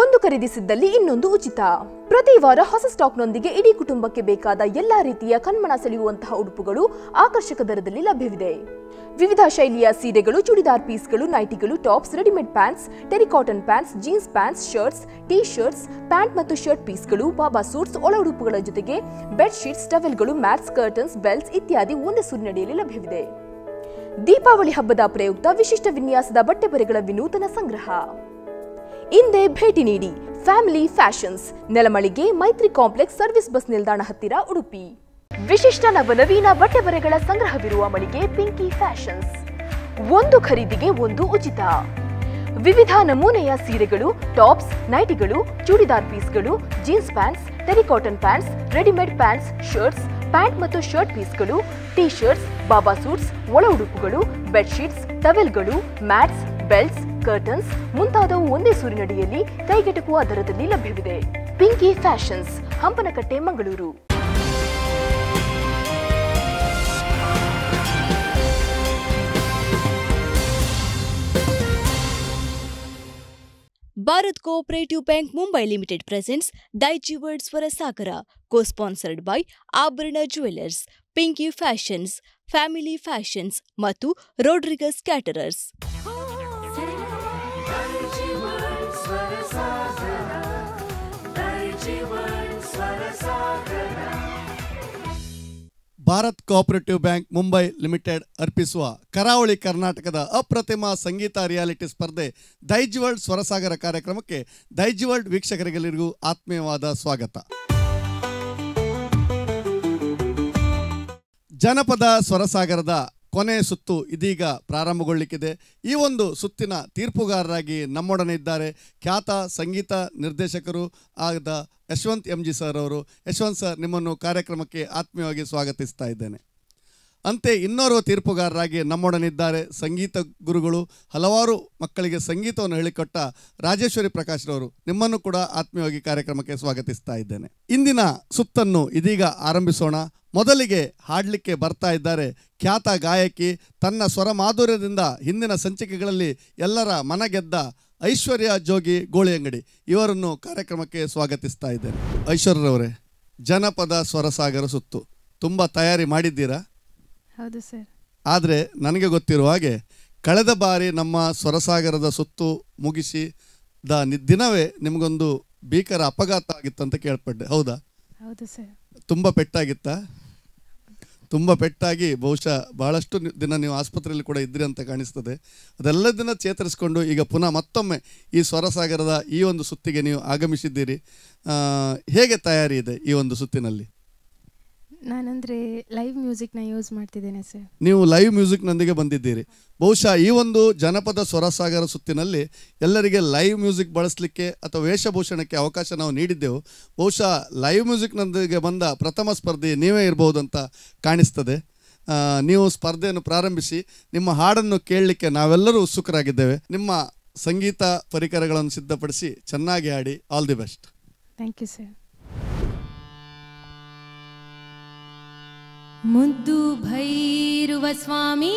ಒಂದು ಖರೀದಿಸಿದ್ದಲ್ಲಿ ಇನ್ನೊಂದು ಉಚಿತ. ಪ್ರತಿ ವಾರ ಹೊಸ ಸ್ಟಾಕ್ನೊಂದಿಗೆ ಇಡೀ ಕುಟುಂಬಕ್ಕೆ ಬೇಕಾದ ಎಲ್ಲಾ ರೀತಿಯ ಕಣ್ಮನ ಸೆಳೆಯುವಂತಹ ಉಡುಪುಗಳು ಆಕರ್ಷಕ ದರದಲ್ಲಿ ಲಭ್ಯವಿದೆ. ವಿವಿಧ ಶೈಲಿಯ ಸೀರೆಗಳು, ಚೂಡಿದಾರ್ ಪೀಸ್ಗಳು, ನೈಟಿಗಳು, tops, readymade pants, terry cotton pants, jeans pants, shirts, T shirts, pant ಮತ್ತು ಶರ್ಟ್ ಪೀಸ್ಗಳು, ಬಾಬಾ ಸೂಟ್ಸ್, ಒಳ ಉಡುಪುಗಳ ಜೊತೆಗೆ ಬೆಡ್ ಶೀಟ್ಸ್, ಟವೆಲ್ಗಳು, ಮ್ಯಾಟ್ಸ್, ಕರ್ಟನ್ಸ್, ಬೆಲ್ಟ್ಸ್ ಇತ್ಯಾದಿ ಒಂದೇ ಸೂರಿನಡಿಯಲ್ಲಿ ಲಭ್ಯವಿದೆ. ದೀಪಾವಳಿ ಹಬ್ಬದ ಪ್ರಯುಕ್ತ ವಿಶಿಷ್ಟ ವಿನ್ಯಾಸದ ಬಟ್ಟೆ ಬರೆಗಳ ವಿನೂತನ ಸಂಗ್ರಹ. ಇಂದೇ ಭೇಟಿ ನೀಡಿ ಫ್ಯಾಮಿಲಿ ಫ್ಯಾಷನ್ಸ್, ನೆಲಮಳಿಗೆ, ಮೈತ್ರಿ ಕಾಂಪ್ಲೆಕ್ಸ್, ಸರ್ವಿಸ್ ಬಸ್ ನಿಲ್ದಾಣ ಹತ್ತಿರ, ಉಡುಪಿ. ವಿಶಿಷ್ಟ ನವನವೀನ ಬಟ್ಟೆ ಬರೆಗಳ ಸಂಗ್ರಹವಿರುವ ಮಳಿಗೆ ಪಿಂಕಿ ಫ್ಯಾಷನ್ಸ್. ಒಂದು ಖರೀದಿಗೆ ಒಂದು ಉಚಿತ. ವಿವಿಧ ನಮೂನೆಯ ಸೀರೆಗಳು, ಟಾಪ್ಸ್, ನೈಟಿಗಳು, ಚೂಡಿದಾರ್ ಪೀಸ್ಗಳು, jeans pants, terry cotton pants, readymade pants, shirts, pant ಮತ್ತು ಶರ್ಟ್ ಪೀಸ್ಗಳು, ಟೀ ಶರ್ಟ್ಸ್, ಬಾಬಾ ಸೂಟ್ಸ್, ಒಳ ಉಡುಪುಗಳು, ಬೆಡ್ಶೀಟ್ಸ್, ಟವೆಲ್ಗಳು, ಮ್ಯಾಟ್ಸ್, ಬೆಲ್ಟ್ಸ್, ಕರ್ಟನ್ಸ್ ಮುಂತಾದವು ಒಂದೇ ಸೂರಿನಡಿಯಲ್ಲಿ ಕೈಗೆಟುಕುವ ದರದಲ್ಲಿ ಲಭ್ಯವಿದೆ. Pinky Fashions, Hampanakatte, Mangaluru. Bharat Cooperative Bank Mumbai Limited presents Daichi World Swarasagara, co-sponsored by Abharana Jewelers, Pinky Fashions, Family Fashions ಮತ್ತು Rodriguez Caterers. Bharat Cooperative Bank Mumbai Limited ಅರ್ಪಿಸುವ ಕರಾವಳಿ ಕರ್ನಾಟಕದ ಅಪ್ರತಿಮ ಸಂಗೀತ ರಿಯಾಲಿಟಿ ಸ್ಪರ್ಧೆ ದೈಜಿ ವರ್ಲ್ಡ್ ಸ್ವರಸಾಗರ ಕಾರ್ಯಕ್ರಮಕ್ಕೆ ದೈಜಿ ವರ್ಲ್ಡ್ ವೀಕ್ಷಕರಿಗೆಲ್ಲರಿಗೂ ಆತ್ಮೀಯವಾದ ಸ್ವಾಗತ. ಜನಪದ ಸ್ವರಸಾಗರದ ಕೊನೆ ಸುತ್ತು ಇದೀಗ ಪ್ರಾರಂಭಗೊಳ್ಳಿಕ್ಕಿದೆ. ಈ ಒಂದು ಸುತ್ತಿನ ತೀರ್ಪುಗಾರರಾಗಿ ನಮ್ಮೊಡನೆ ಇದ್ದಾರೆ ಖ್ಯಾತ ಸಂಗೀತ ನಿರ್ದೇಶಕರು ಆದ ಯಶವಂತ್ MG ಸರ್ ಅವರು. ಯಶವಂತ್ ಸರ್, ನಿಮ್ಮನ್ನು ಕಾರ್ಯಕ್ರಮಕ್ಕೆ ಆತ್ಮೀಯವಾಗಿ ಸ್ವಾಗತಿಸ್ತಾ ಇದ್ದೇನೆ. ಅಂತೆ ಇನ್ನೋರ್ವ ತೀರ್ಪುಗಾರರಾಗಿ ನಮ್ಮೊಡನಿದ್ದಾರೆ ಸಂಗೀತ ಗುರುಗಳು, ಹಲವಾರು ಮಕ್ಕಳಿಗೆ ಸಂಗೀತವನ್ನು ಹೇಳಿಕೊಟ್ಟ ರಾಜೇಶ್ವರಿ ಪ್ರಕಾಶ್ರವರು. ನಿಮ್ಮನ್ನು ಕೂಡ ಆತ್ಮೀಯವಾಗಿ ಕಾರ್ಯಕ್ರಮಕ್ಕೆ ಸ್ವಾಗತಿಸ್ತಾ ಇದ್ದೇನೆ. ಇಂದಿನ ಸುತ್ತನ್ನು ಇದೀಗ ಆರಂಭಿಸೋಣ. ಮೊದಲಿಗೆ ಹಾಡಲಿಕ್ಕೆ ಬರ್ತಾ ಇದ್ದಾರೆ ಖ್ಯಾತ ಗಾಯಕಿ, ತನ್ನ ಸ್ವರ ಮಾಧುರ್ಯದಿಂದ ಹಿಂದಿನ ಸಂಚಿಕೆಗಳಲ್ಲಿ ಎಲ್ಲರ ಮನಗೆದ್ದ ಐಶ್ವರ್ಯ ಜೋಗಿ ಗೋಳಿಯಂಗಡಿ. ಇವರನ್ನು ಕಾರ್ಯಕ್ರಮಕ್ಕೆ ಸ್ವಾಗತಿಸ್ತಾ ಇದ್ದೇನೆ. ಐಶ್ವರ್ಯರವರೇ, ಜನಪದ ಸ್ವರಸಾಗರ ಸುತ್ತು ತುಂಬ ತಯಾರಿ ಮಾಡಿದ್ದೀರಾ? ಹೌದು ಸರ್. ಆದರೆ ನನಗೆ ಗೊತ್ತಿರುವ ಹಾಗೆ ಕಳೆದ ಬಾರಿ ನಮ್ಮ ಸ್ವರಸಾಗರದ ಸುತ್ತು ಮುಗಿಸಿದ ದಿನವೇ ನಿಮಗೊಂದು ಭೀಕರ ಅಪಘಾತ ಆಗಿತ್ತಂತ ಕೇಳ್ಪಟ್ಟೆ, ಹೌದಾ? ಹೌದು ಸರ್. ತುಂಬ ಪೆಟ್ಟಾಗಿತ್ತಾ? ತುಂಬ ಪೆಟ್ಟಾಗಿ ಬಹುಶಃ ಬಹಳಷ್ಟು ದಿನ ನೀವು ಆಸ್ಪತ್ರೆಯಲ್ಲಿ ಕೂಡ ಇದ್ರಿ ಅಂತ ಕಾಣಿಸ್ತದೆ. ಅದೆಲ್ಲದನ್ನು ಚೇತರಿಸಿಕೊಂಡು ಈಗ ಪುನಃ ಮತ್ತೊಮ್ಮೆ ಈ ಸ್ವರಸಾಗರದ ಈ ಒಂದು ಸುತ್ತಿಗೆ ನೀವು ಆಗಮಿಸಿದ್ದೀರಿ. ಹೇಗೆ ತಯಾರಿ ಇದೆ ಈ ಒಂದು ಸುತ್ತಿನಲ್ಲಿ? ನಾನಂದರೆ ಲೈವ್ ಮ್ಯೂಸಿಕ್ನ ಯೂಸ್ ಮಾಡ್ತಿದ್ದೇನೆ ಸರ್. ನೀವು ಲೈವ್ ಮ್ಯೂಸಿಕ್ನೊಂದಿಗೆ ಬಂದಿದ್ದೀರಿ. ಬಹುಶಃ ಈ ಒಂದು ಜನಪದ ಸ್ವರಸಾಗರ ಸುತ್ತಿನಲ್ಲಿ ಎಲ್ಲರಿಗೆ ಲೈವ್ ಮ್ಯೂಸಿಕ್ ಬಳಸಲಿಕ್ಕೆ ಅಥವಾ ವೇಷಭೂಷಣಕ್ಕೆ ಅವಕಾಶ ನಾವು ನೀಡಿದ್ದೆವು. ಬಹುಶಃ ಲೈವ್ ಮ್ಯೂಸಿಕ್ನೊಂದಿಗೆ ಬಂದ ಪ್ರಥಮ ಸ್ಪರ್ಧೆ ನೀವೇ ಇರ್ಬೋದು ಅಂತ ಕಾಣಿಸ್ತದೆ. ನೀವು ಸ್ಪರ್ಧೆಯನ್ನು ಪ್ರಾರಂಭಿಸಿ. ನಿಮ್ಮ ಹಾಡನ್ನು ಕೇಳಲಿಕ್ಕೆ ನಾವೆಲ್ಲರೂ ಉತ್ಸುಕರಾಗಿದ್ದೇವೆ. ನಿಮ್ಮ ಸಂಗೀತ ಪರಿಕರಗಳನ್ನು ಸಿದ್ಧಪಡಿಸಿ ಚೆನ್ನಾಗಿ ಹಾಡಿ. All the best. Thank you sir. Muddu Bhairuva ಸ್ವಾಮಿ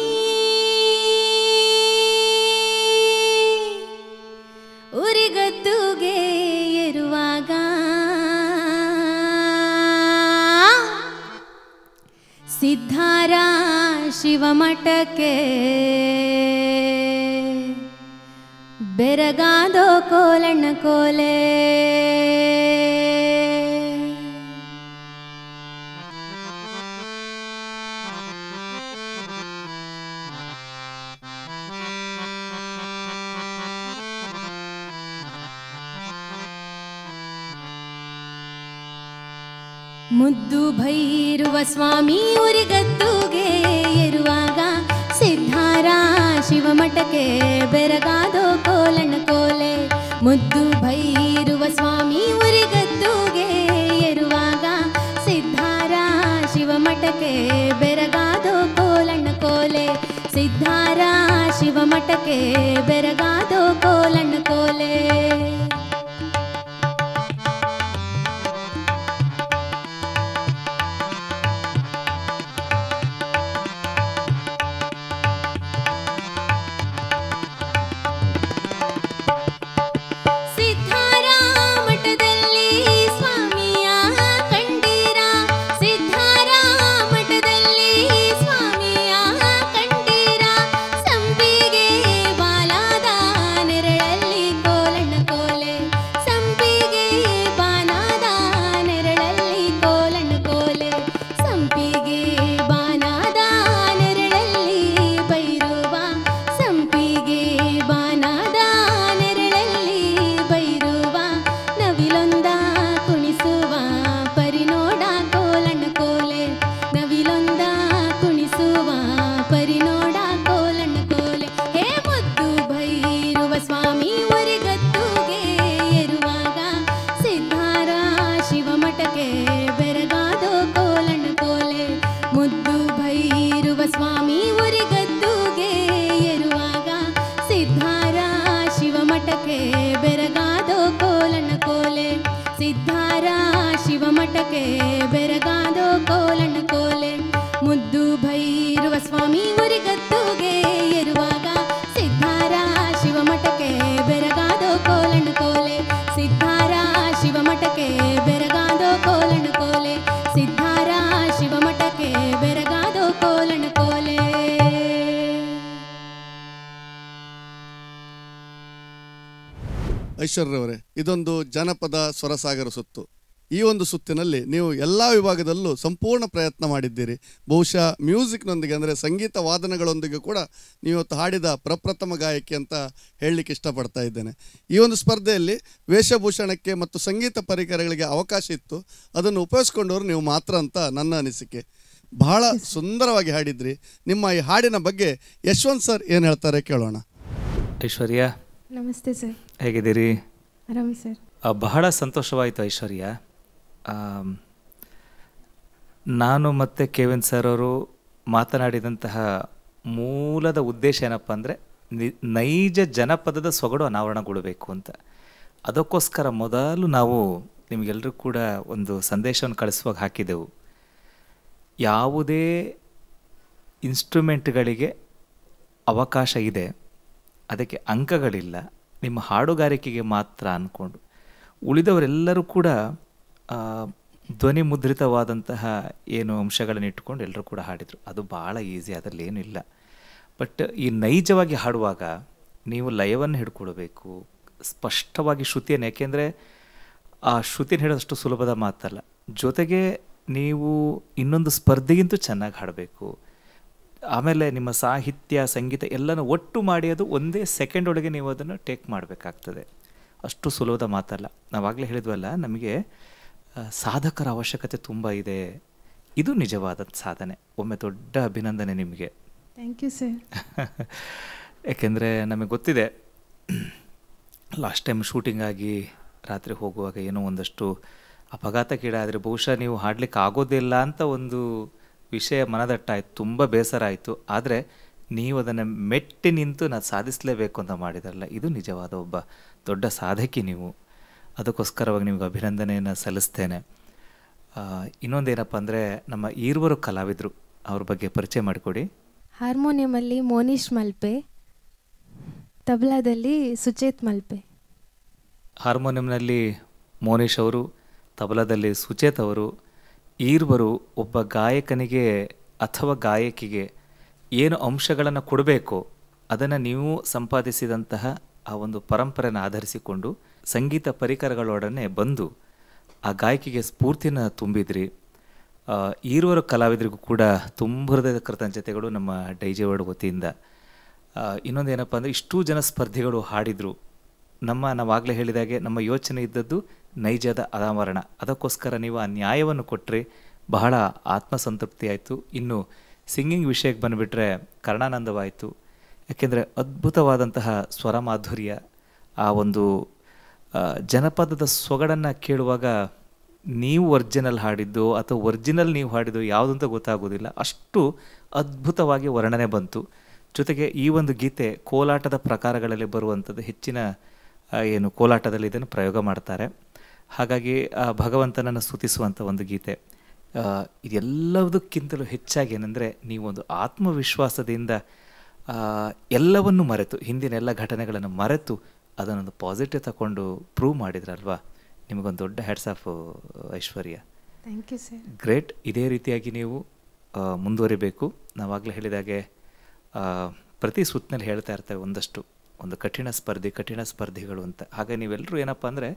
ಉರಿಗದ್ದುಗೆ ಏರುವಾಗ ಸಿದ್ಧಾರ ಶಿವಮಠಕ್ಕೆ ಬೆರಗಾದೋ ಕೋಲಣ್ಣ ಕೋಲೆ. ಮುದ್ದು ಭೈರುವ ಸ್ವಾಮಿ ಉರಿಗದ್ದುಗೆ ಏರುವಾಗ ಸಿದ್ಧಾರ ಶಿವಮಠಕ್ಕೆ ಬೆರಗಾದೋ ಕೋಲಣ್ಣ ಕೋಲೆ. ಮುದ್ದು ಭೈರುವ ಸ್ವಾಮಿ ಉರಿಗದ್ದುಗೆ ಏರುವಾಗ ಸಿದ್ಧಾರ ಶಿವಮಠಕ್ಕೆ ಬೆರಗಾದೋ ಕೋಲಣ್ಣ ಕೋಲೆ. ಸಿದ್ಧಾರ ಶಿವಮಠಕ್ಕೆ ಬೆರಗಾದೋ ಕೋಲಣ್ಣ ಕೋಲೆ. ಸಿದ್ಧಾರ ಮಠಕ್ಕೆ ಬೆರಗಾದೋ ಕೋಲಣ್ಣ ಕೋಲೆ ಮುದ್ದು ಭೈರವ ಸ್ವಾಮಿ ಮುರಿಗತ್ತುಗೆ ಇರುವಾಗ ಸಿದ್ಧಾರ ಶಿವ ಮಠಕ್ಕೆ ಬೆರಗಾದೋ ಕೋಲಣ್ಣ ಕೋಲೆ ಸಿದ್ಧಾರ ಶಿವ ಮಠಕ್ಕೆ ಬೆರಗಾದೋ ಕೋಲಣ್ಣ ಕೋಲೆ ಸಿದ್ಧಾರ ಶಿವ ಮಠಕ್ಕೆ ಬೆರಗಾದೋ ಕೋಲಣ್ಣ ಕೋಲೆ. ಐಶ್ವರ್ಯವರೇ, ಇದೊಂದು ಜನಪದ ಸ್ವರಸಾಗರ ಸುತ್ತು. ಈ ಒಂದು ಸುತ್ತಿನಲ್ಲಿ ನೀವು ಎಲ್ಲ ವಿಭಾಗದಲ್ಲೂ ಸಂಪೂರ್ಣ ಪ್ರಯತ್ನ ಮಾಡಿದ್ದೀರಿ. ಬಹುಶಃ ಮ್ಯೂಸಿಕ್ನೊಂದಿಗೆ ಅಂದರೆ ಸಂಗೀತ ವಾದನಗಳೊಂದಿಗೆ ಕೂಡ ನೀವತ್ತು ಹಾಡಿದ ಪ್ರಪ್ರಥಮ ಗಾಯಕಿ ಅಂತ ಹೇಳಲಿಕ್ಕೆ ಇಷ್ಟಪಡ್ತಾ ಇದ್ದೇನೆ. ಈ ಒಂದು ಸ್ಪರ್ಧೆಯಲ್ಲಿ ವೇಷಭೂಷಣಕ್ಕೆ ಮತ್ತು ಸಂಗೀತ ಪರಿಕರಗಳಿಗೆ ಅವಕಾಶ ಇತ್ತು, ಅದನ್ನು ಉಪಯೋಗಿಸ್ಕೊಂಡವರು ನೀವು ಮಾತ್ರ ಅಂತ ನನ್ನ ಅನಿಸಿಕೆ. ಬಹಳ ಸುಂದರವಾಗಿ ಹಾಡಿದ್ರಿ. ನಿಮ್ಮ ಈ ಹಾಡಿನ ಬಗ್ಗೆ ಯಶವಂತ್ ಸರ್ ಏನು ಹೇಳ್ತಾರೆ ಕೇಳೋಣ. ಐಶ್ವರ್ಯ, ನಮಸ್ತೆ ಸರ್. ಹೇಗಿದ್ದೀರಿ? ಆರಾಮ್ ಸರ್. ಬಹಳ ಸಂತೋಷವಾಯಿತು ಐಶ್ವರ್ಯ. ನಾನು ಮತ್ತು ಕೆವಿನ್ ಸರ್ ಅವರು ಮಾತನಾಡಿದಂತಹ ಮೂಲದ ಉದ್ದೇಶ ಏನಪ್ಪ ಅಂದರೆ ನೈಜ ಜನಪದದ ಸೊಗಡು ಅನಾವರಣಗೊಳ್ಳಬೇಕು ಅಂತ. ಅದಕ್ಕೋಸ್ಕರ ಮೊದಲು ನಾವು ನಿಮಗೆಲ್ಲರೂ ಕೂಡ ಒಂದು ಸಂದೇಶವನ್ನು ಕಳಿಸುವಾಗ ಹಾಕಿದೆವು. ಯಾವುದೇ ಇನ್ಸ್ಟ್ರೂಮೆಂಟ್ಗಳಿಗೆ ಅವಕಾಶ ಇದೆ, ಅದಕ್ಕೆ ಅಂಕಗಳಿಲ್ಲ, ನಿಮ್ಮ ಹಾಡುಗಾರಿಕೆಗೆ ಮಾತ್ರ ಅಂದ್ಕೊಂಡು ಉಳಿದವರೆಲ್ಲರೂ ಕೂಡ ಧ್ವನಿ ಮುದ್ರಿತವಾದಂತಹ ಏನು ಅಂಶಗಳನ್ನು ಇಟ್ಕೊಂಡು ಎಲ್ಲರೂ ಕೂಡ ಹಾಡಿದರು. ಅದು ಭಾಳ ಈಸಿ, ಅದರಲ್ಲಿ ಏನೂ ಇಲ್ಲ. ಬಟ್ ಈ ನೈಜವಾಗಿ ಹಾಡುವಾಗ ನೀವು ಲಯವನ್ನು ಹಿಡ್ಕೊಳ್ಬೇಕು, ಸ್ಪಷ್ಟವಾಗಿ ಶ್ರುತಿಯನ್ನು, ಯಾಕೆಂದರೆ ಆ ಶ್ರುತಿಯನ್ನು ಹೇಳೋದಷ್ಟು ಸುಲಭದ ಮಾತಲ್ಲ. ಜೊತೆಗೆ ನೀವು ಇನ್ನೊಂದು ಸ್ಪರ್ಧೆಗಿಂತೂ ಚೆನ್ನಾಗಿ ಹಾಡಬೇಕು. ಆಮೇಲೆ ನಿಮ್ಮ ಸಾಹಿತ್ಯ ಸಂಗೀತ ಎಲ್ಲನೂ ಒಟ್ಟು ಮಾಡಿ ಅದು ಒಂದೇ ಸೆಕೆಂಡ್ ಒಳಗೆ ನೀವು ಅದನ್ನು ಟೇಕ್ ಮಾಡಬೇಕಾಗ್ತದೆ. ಅಷ್ಟು ಸುಲಭದ ಮಾತಲ್ಲ. ನಾವಾಗಲೇ ಹೇಳಿದ್ವಲ್ಲ, ನಮಗೆ ಸಾಧಕರ ಅವಶ್ಯಕತೆ ತುಂಬ ಇದೆ. ಇದು ನಿಜವಾದ ಸಾಧನೆ. ಒಮ್ಮೆ ದೊಡ್ಡ ಅಭಿನಂದನೆ ನಿಮಗೆ. Thank you sir. ಯಾಕೆಂದರೆ ನಮಗೆ ಗೊತ್ತಿದೆ, ಲಾಸ್ಟ್ ಟೈಮ್ ಶೂಟಿಂಗ್ ಆಗಿ ರಾತ್ರಿ ಹೋಗುವಾಗ ಏನೋ ಒಂದಷ್ಟು ಅಪಘಾತಕ್ಕೀಡಾದರೆ ಬಹುಶಃ ನೀವು ಹಾಡಲಿಕ್ಕೆ ಆಗೋದಿಲ್ಲ ಅಂತ ಒಂದು ವಿಷಯ ಮನದಟ್ಟಾಯಿತು, ತುಂಬ ಬೇಸರ ಆಯಿತು. ಆದರೆ ನೀವು ಅದನ್ನು ಮೆಟ್ಟಿ ನಿಂತು ನಾನು ಸಾಧಿಸಲೇಬೇಕು ಅಂತ ಮಾಡಿದಾರಲ್ಲ, ಇದು ನಿಜವಾದ ಒಬ್ಬ ದೊಡ್ಡ ಸಾಧಕಿ ನೀವು. ಅದಕ್ಕೋಸ್ಕರವಾಗಿ ನಿಮ್ಗೆ ಅಭಿನಂದನೆಯನ್ನು ಸಲ್ಲಿಸ್ತೇನೆ. ಇನ್ನೊಂದೇನಪ್ಪ ಅಂದರೆ, ನಮ್ಮ ಈರ್ವರು ಕಲಾವಿದರು, ಅವ್ರ ಬಗ್ಗೆ ಪರಿಚಯ ಮಾಡಿಕೊಡಿ. ಹಾರ್ಮೋನಿಯಮಲ್ಲಿ ಮೋನಿಶ್ ಮಲ್ಪೆ, ತಬಲಾದಲ್ಲಿ ಸುಚೇತ್ ಮಲ್ಪೆ. ಹಾರ್ಮೋನಿಯಂನಲ್ಲಿ ಮೋನಿಶ್ ಅವರು, ತಬಲಾದಲ್ಲಿ ಸುಚೇತ್ ಅವರು. ಈರ್ವರು ಒಬ್ಬ ಗಾಯಕನಿಗೆ ಅಥವಾ ಗಾಯಕಿಗೆ ಏನು ಅಂಶಗಳನ್ನು ಕೊಡಬೇಕು ಅದನ್ನು ನೀವು ಸಂಪಾದಿಸಿದಂತಹ ಆ ಒಂದು ಪರಂಪರೆಯನ್ನು ಆಧರಿಸಿಕೊಂಡು ಸಂಗೀತ ಪರಿಕರಗಳೊಡನೆ ಬಂದು ಆ ಗಾಯಕಿಗೆ ಸ್ಫೂರ್ತಿನ ತುಂಬಿದ್ರಿ. ಈರ್ವರ ಕಲಾವಿದರಿಗೂ ಕೂಡ ತುಂಬ ಹೃದಯದ ಕೃತಜ್ಞತೆಗಳು ನಮ್ಮ ಡೈಜೆವರ್ಡ್ ವತಿಯಿಂದ. ಇನ್ನೊಂದೇನಪ್ಪ ಅಂದರೆ, ಇಷ್ಟೂ ಜನ ಸ್ಪರ್ಧಿಗಳು ಹಾಡಿದರು. ನಾವಾಗಲೇ ಹೇಳಿದಾಗೆ ನಮ್ಮ ಯೋಚನೆ ಇದ್ದದ್ದು ನೈಜದ ಅನಾವರಣ. ಅದಕ್ಕೋಸ್ಕರ ನೀವು ಆ ನ್ಯಾಯವನ್ನು ಕೊಟ್ಟರೆ ಬಹಳ ಆತ್ಮಸಂತೃಪ್ತಿ ಆಯಿತು. ಇನ್ನು ಸಿಂಗಿಂಗ್ ವಿಷಯಕ್ಕೆ ಬಂದುಬಿಟ್ರೆ ಕರ್ಣಾನಂದವಾಯಿತು. ಯಾಕೆಂದರೆ ಅದ್ಭುತವಾದಂತಹ ಸ್ವರ ಮಾಧುರ್ಯ, ಆ ಒಂದು ಜನಪದದ ಸೊಗಡನ್ನು ಕೇಳುವಾಗ ನೀವು ಒರಿಜಿನಲ್ ಹಾಡಿದ್ದು ಅಥವಾ ಒರಿಜಿನಲ್ ನೀವು ಹಾಡಿದ್ದು ಯಾವುದು ಅಂತ ಗೊತ್ತಾಗೋದಿಲ್ಲ, ಅಷ್ಟು ಅದ್ಭುತವಾಗಿ ವರ್ಣನೆ ಬಂತು. ಜೊತೆಗೆ ಈ ಒಂದು ಗೀತೆ ಕೋಲಾಟದ ಪ್ರಕಾರಗಳಲ್ಲಿ ಬರುವಂಥದ್ದು, ಹೆಚ್ಚಿನ ಏನು ಕೋಲಾಟದಲ್ಲಿ ಇದನ್ನು ಪ್ರಯೋಗ ಮಾಡ್ತಾರೆ. ಹಾಗಾಗಿ ಭಗವಂತನನ್ನು ಸ್ತುತಿಸುವಂಥ ಒಂದು ಗೀತೆ. ಇದೆಲ್ಲದಕ್ಕಿಂತಲೂ ಹೆಚ್ಚಾಗಿ ಏನಂದರೆ, ನೀವೊಂದು ಆತ್ಮವಿಶ್ವಾಸದಿಂದ ಎಲ್ಲವನ್ನು ಮರೆತು, ಹಿಂದಿನ ಎಲ್ಲ ಘಟನೆಗಳನ್ನು ಮರೆತು ಅದನ್ನೊಂದು ಪಾಸಿಟಿವ್ ತಗೊಂಡು ಪ್ರೂವ್ ಮಾಡಿದ್ರಲ್ವಾ. ನಿಮಗೊಂದು ದೊಡ್ಡ hats off Aishwarya. Thank you sir. Great. ಇದೇ ರೀತಿಯಾಗಿ ನೀವು ಮುಂದುವರಿಬೇಕು. ನಾವಾಗಲೇ ಹೇಳಿದಾಗೆ ಪ್ರತಿ ಸುತ್ತಿನಲ್ಲಿ ಹೇಳ್ತಾ ಇರ್ತೇವೆ ಒಂದು ಕಠಿಣ ಸ್ಪರ್ಧಿಗಳು ಅಂತ. ಹಾಗೆ ನೀವೆಲ್ಲರೂ ಏನಪ್ಪ ಅಂದರೆ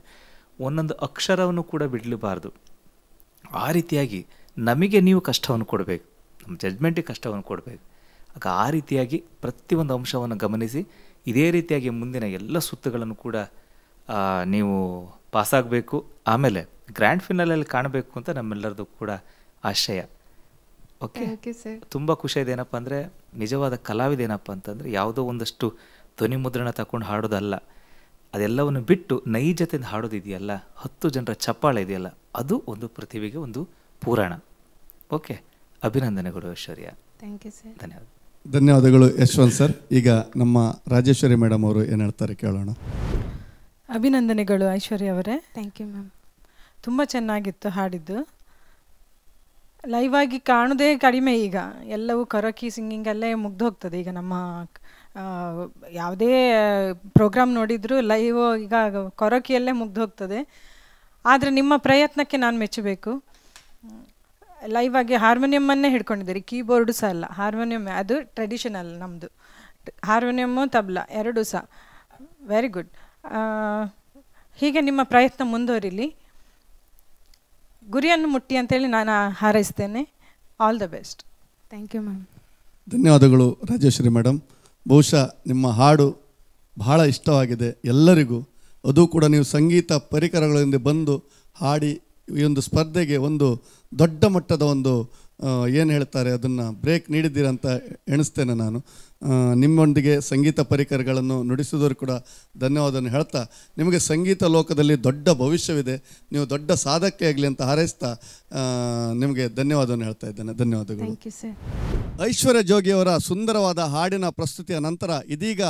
ಒಂದೊಂದು ಅಕ್ಷರವನ್ನು ಕೂಡ ಬಿಡಲಬಾರ್ದು. ಆ ರೀತಿಯಾಗಿ ನಮಗೆ ನೀವು ಕಷ್ಟವನ್ನು ಕೊಡಬೇಕು, ನಮ್ಮ ಜಡ್ಜ್ಮೆಂಟಿಗೆ ಕಷ್ಟವನ್ನು ಕೊಡಬೇಕು. ಆಗ ಆ ರೀತಿಯಾಗಿ ಪ್ರತಿಯೊಂದು ಅಂಶವನ್ನು ಗಮನಿಸಿ ಇದೇ ರೀತಿಯಾಗಿ ಮುಂದಿನ ಎಲ್ಲ ಸುತ್ತುಗಳನ್ನು ಕೂಡ ನೀವು ಪಾಸಾಗಬೇಕು. ಆಮೇಲೆ ಗ್ರ್ಯಾಂಡ್ ಫಿನಾಲಲ್ಲಿ ಕಾಣಬೇಕು ಅಂತ ನಮ್ಮೆಲ್ಲರದು ಕೂಡ ಆಶಯ. ಓಕೆ, ತುಂಬ ಖುಷಿಯಾದ ಏನಪ್ಪ ಅಂದರೆ, ನಿಜವಾದ ಕಲಾವಿದೇನಪ್ಪ ಅಂತಂದರೆ ಯಾವುದೋ ಒಂದಷ್ಟು ಧ್ವನಿ ಮುದ್ರಣ ತಗೊಂಡು ಹಾಡೋದಲ್ಲ, ಅದೆಲ್ಲವನ್ನು ಬಿಟ್ಟು ನೈಜತೆಯಿಂದ ಹಾಡೋದಿದೆಯಲ್ಲ, 10 ಜನರ ಚಪ್ಪಾಳೆ ಇದೆಯಲ್ಲ, ಅದು ಒಂದು ಪ್ರತಿಭೆಗೆ ಒಂದು ಪುರಾಣ. ಓಕೆ, ಅಭಿನಂದನೆಗಳು ಐಶ್ವರ್ಯ. Thank you sir. ಧನ್ಯವಾದ. ಧನ್ಯವಾದಗಳು ಯಶವಂತ್ ಸರ್. ಈಗ ನಮ್ಮ ರಾಜೇಶ್ವರಿ ಮೇಡಮ್ ಅವರು ಏನು ಹೇಳ್ತಾರೆ ಕೇಳೋಣ. ಅಭಿನಂದನೆಗಳು ಐಶ್ವರ್ಯ ಅವರೇ. Thank you ma'am. ತುಂಬ ಚೆನ್ನಾಗಿತ್ತು ಹಾಡಿದ್ದು. ಲೈವ್ ಆಗಿ ಕಾಣೋದೇ ಕಡಿಮೆ ಈಗ. ಎಲ್ಲವೂ ಕರೋಕಿ ಸಿಂಗಿಂಗಲ್ಲೇ ಮುಗ್ದು ಹೋಗ್ತದೆ ಈಗ. ನಮ್ಮ ಯಾವುದೇ ಪ್ರೋಗ್ರಾಮ್ ನೋಡಿದರೂ ಲೈವ್ ಈಗ ಕರೋಕಿಯಲ್ಲೇ ಮುಗ್ದು ಹೋಗ್ತದೆ. ಆದರೆ ನಿಮ್ಮ ಪ್ರಯತ್ನಕ್ಕೆ ನಾನು ಮೆಚ್ಚಬೇಕು. ಲೈವ್ ಆಗಿ ಹಾರ್ಮೋನಿಯಮ್ಮನ್ನೇ ಹಿಡ್ಕೊಂಡಿದ್ದೀರಿ, ಕೀಬೋರ್ಡು ಸಹ ಅಲ್ಲ, ಹಾರ್ಮೋನಿಯಮ್. ಅದು ಟ್ರೆಡಿಷನಲ್ ನಮ್ಮದು, ಹಾರ್ಮೋನಿಯಮ್ಮು ತಬಲ ಎರಡೂ ಸಹ. Very good. ಹೀಗೆ ನಿಮ್ಮ ಪ್ರಯತ್ನ ಮುಂದುವರಿಲಿ, ಗುರಿಯನ್ನು ಮುಟ್ಟಿ ಅಂತೇಳಿ ನಾನು ಹಾರೈಸ್ತೇನೆ. All the best. Thank you ma'am. ಧನ್ಯವಾದಗಳು ರಾಜೇಶ್ವರಿ ಮೇಡಮ್. ಬಹುಶಃ ನಿಮ್ಮ ಹಾಡು ಬಹಳ ಇಷ್ಟವಾಗಿದೆ ಎಲ್ಲರಿಗೂ. ಅದು ಕೂಡ ನೀವು ಸಂಗೀತ ಪರಿಕರಗಳಿಂದ ಬಂದು ಹಾಡಿ ಈ ಒಂದು ಸ್ಪರ್ಧೆಗೆ ಒಂದು ದೊಡ್ಡ ಮಟ್ಟದ ಒಂದು ಏನು ಹೇಳ್ತಾರೆ ಅದನ್ನು ಬ್ರೇಕ್ ನೀಡಿದ್ದೀರಂತ ಎಣಿಸ್ತೇನೆ ನಾನು. ನಿಮ್ಮೊಂದಿಗೆ ಸಂಗೀತ ಪರಿಕರಗಳನ್ನು ನುಡಿಸಿದವರು ಕೂಡ ಧನ್ಯವಾದವನ್ನು ಹೇಳ್ತಾ, ನಿಮಗೆ ಸಂಗೀತ ಲೋಕದಲ್ಲಿ ದೊಡ್ಡ ಭವಿಷ್ಯವಿದೆ, ನೀವು ದೊಡ್ಡ ಸಾಧಕ್ಕೆ ಆಗಲಿ ಅಂತ ಹಾರೈಸ್ತಾ ನಿಮಗೆ ಧನ್ಯವಾದವನ್ನು ಹೇಳ್ತಾ ಇದ್ದೇನೆ. ಧನ್ಯವಾದಗಳು. Thank you sir. ಐಶ್ವರ್ಯ ಜೋಗಿಯವರ ಸುಂದರವಾದ ಹಾಡಿನ ಪ್ರಸ್ತುತಿಯ ನಂತರ ಇದೀಗ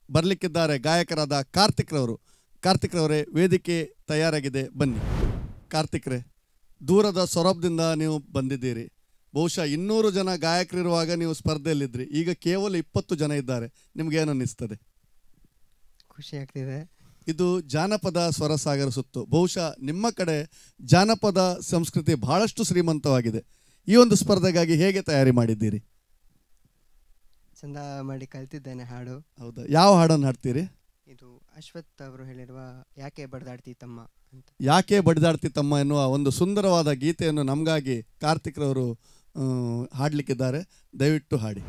ಬರಲಿಕ್ಕಿದ್ದಾರೆ ಗಾಯಕರಾದ ಕಾರ್ತಿಕ್ರವರು. ಕಾರ್ತಿಕ್ರವರೇ, ವೇದಿಕೆ ತಯಾರಾಗಿದೆ, ಬನ್ನಿ. ಕಾರ್ತಿಕ್ರೇ, ದೂರದ ಸೊರಬ್ದಿಂದ ನೀವು ಬಂದಿದ್ದೀರಿ. ಬಹುಶಃ 200 ಜನ ಗಾಯಕರಿರುವಾಗ ನೀವು ಸ್ಪರ್ಧೆಯಲ್ಲಿದ್ದಿರಿ, ಈಗ ಕೇವಲ 20 ಜನ ಇದ್ದಾರೆ. ನಿಮ್ಗೇನು ಅನ್ನಿಸ್ತದೆ? ಖುಷಿ ಆಗ್ತಿದೆ. ಇದು ಜಾನಪದ ಸ್ವರಸಾಗರ ಸುತ್ತು. ಬಹುಶಃ ನಿಮ್ಮ ಕಡೆ ಜಾನಪದ ಸಂಸ್ಕೃತಿ ಬಹಳಷ್ಟು ಶ್ರೀಮಂತವಾಗಿದೆ. ಈ ಒಂದು ಸ್ಪರ್ಧೆಗಾಗಿ ಹೇಗೆ ತಯಾರಿ ಮಾಡಿದ್ದೀರಿ? ಚಂದ ಮಾಡಿ ಕಲ್ತಿದ್ದೇನೆ ಹಾಡು. ಹೌದಾ? ಯಾವ ಹಾಡನ್ನು ಹಾಡ್ತೀರಿ? ಇದು ಅಶ್ವಥ್ ಅವರು ಹೇಳಿರುವ ಯಾಕೆ ಬಡ್ದಾಡ್ತಿ ತಮ್ಮ ಅಂತ. ಯಾಕೆ ಬಡಿದಾಡ್ತಿ ತಮ್ಮ ಎನ್ನುವ ಒಂದು ಸುಂದರವಾದ ಗೀತೆಯನ್ನು ನಮಗಾಗಿ ಕಾರ್ತಿಕ್ರವರು ಹಾಡಲಿಕ್ಕಿದ್ದಾರೆ. ದಯವಿಟ್ಟು ಹಾಡಿ.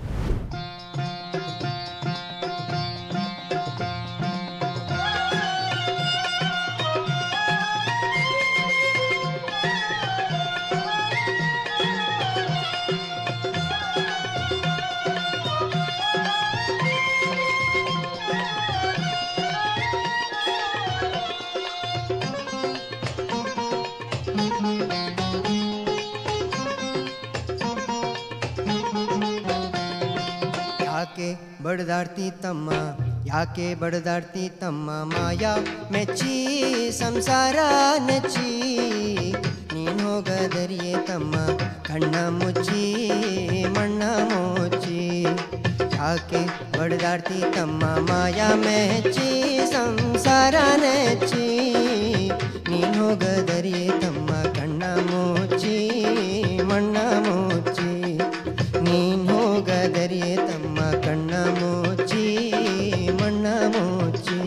ಯಾಕೆ ಬಡ್ದಾಡ್ತಿ ತಮ್ಮ, ಯಾಕೆ ಬಡ್ದಾಡ್ತಿ ತಮ್ಮ, ಮಾಯಾ ಮೆಚ್ಚಿ ಸಂಸಾರ ನೆಚ್ಚಿ, ನೀನು ಹೋಗದರಿಯೇ ತಮ್ಮ ಕಣ್ಣ ಮುಚ್ಚಿ ಮಣ್ಣ ಮುಚ್ಚಿ. ಯಾಕೆ ಬಡ್ದಾಡ್ತಿ ತಮ್ಮ, ಮಾಯಾ ಮೆಚ್ಚಿ ಸಂಸಾರ ನೆಚ್ಚಿ, ನೀನು ಹೋಗದರಿಯೇ ತಮ್ಮ ಕಣ್ಣ ಮುಚ್ಚಿ ಮಣ್ಣ ಮುಚ್ಚಿ, ನೀನು ಹೋಗದರಿಯೇ ತಮ್ಮ ಕಣ್ಣ ಮುಚ್ಚಿ ಮಣ್ಣ ಮುಚ್ಚಿ.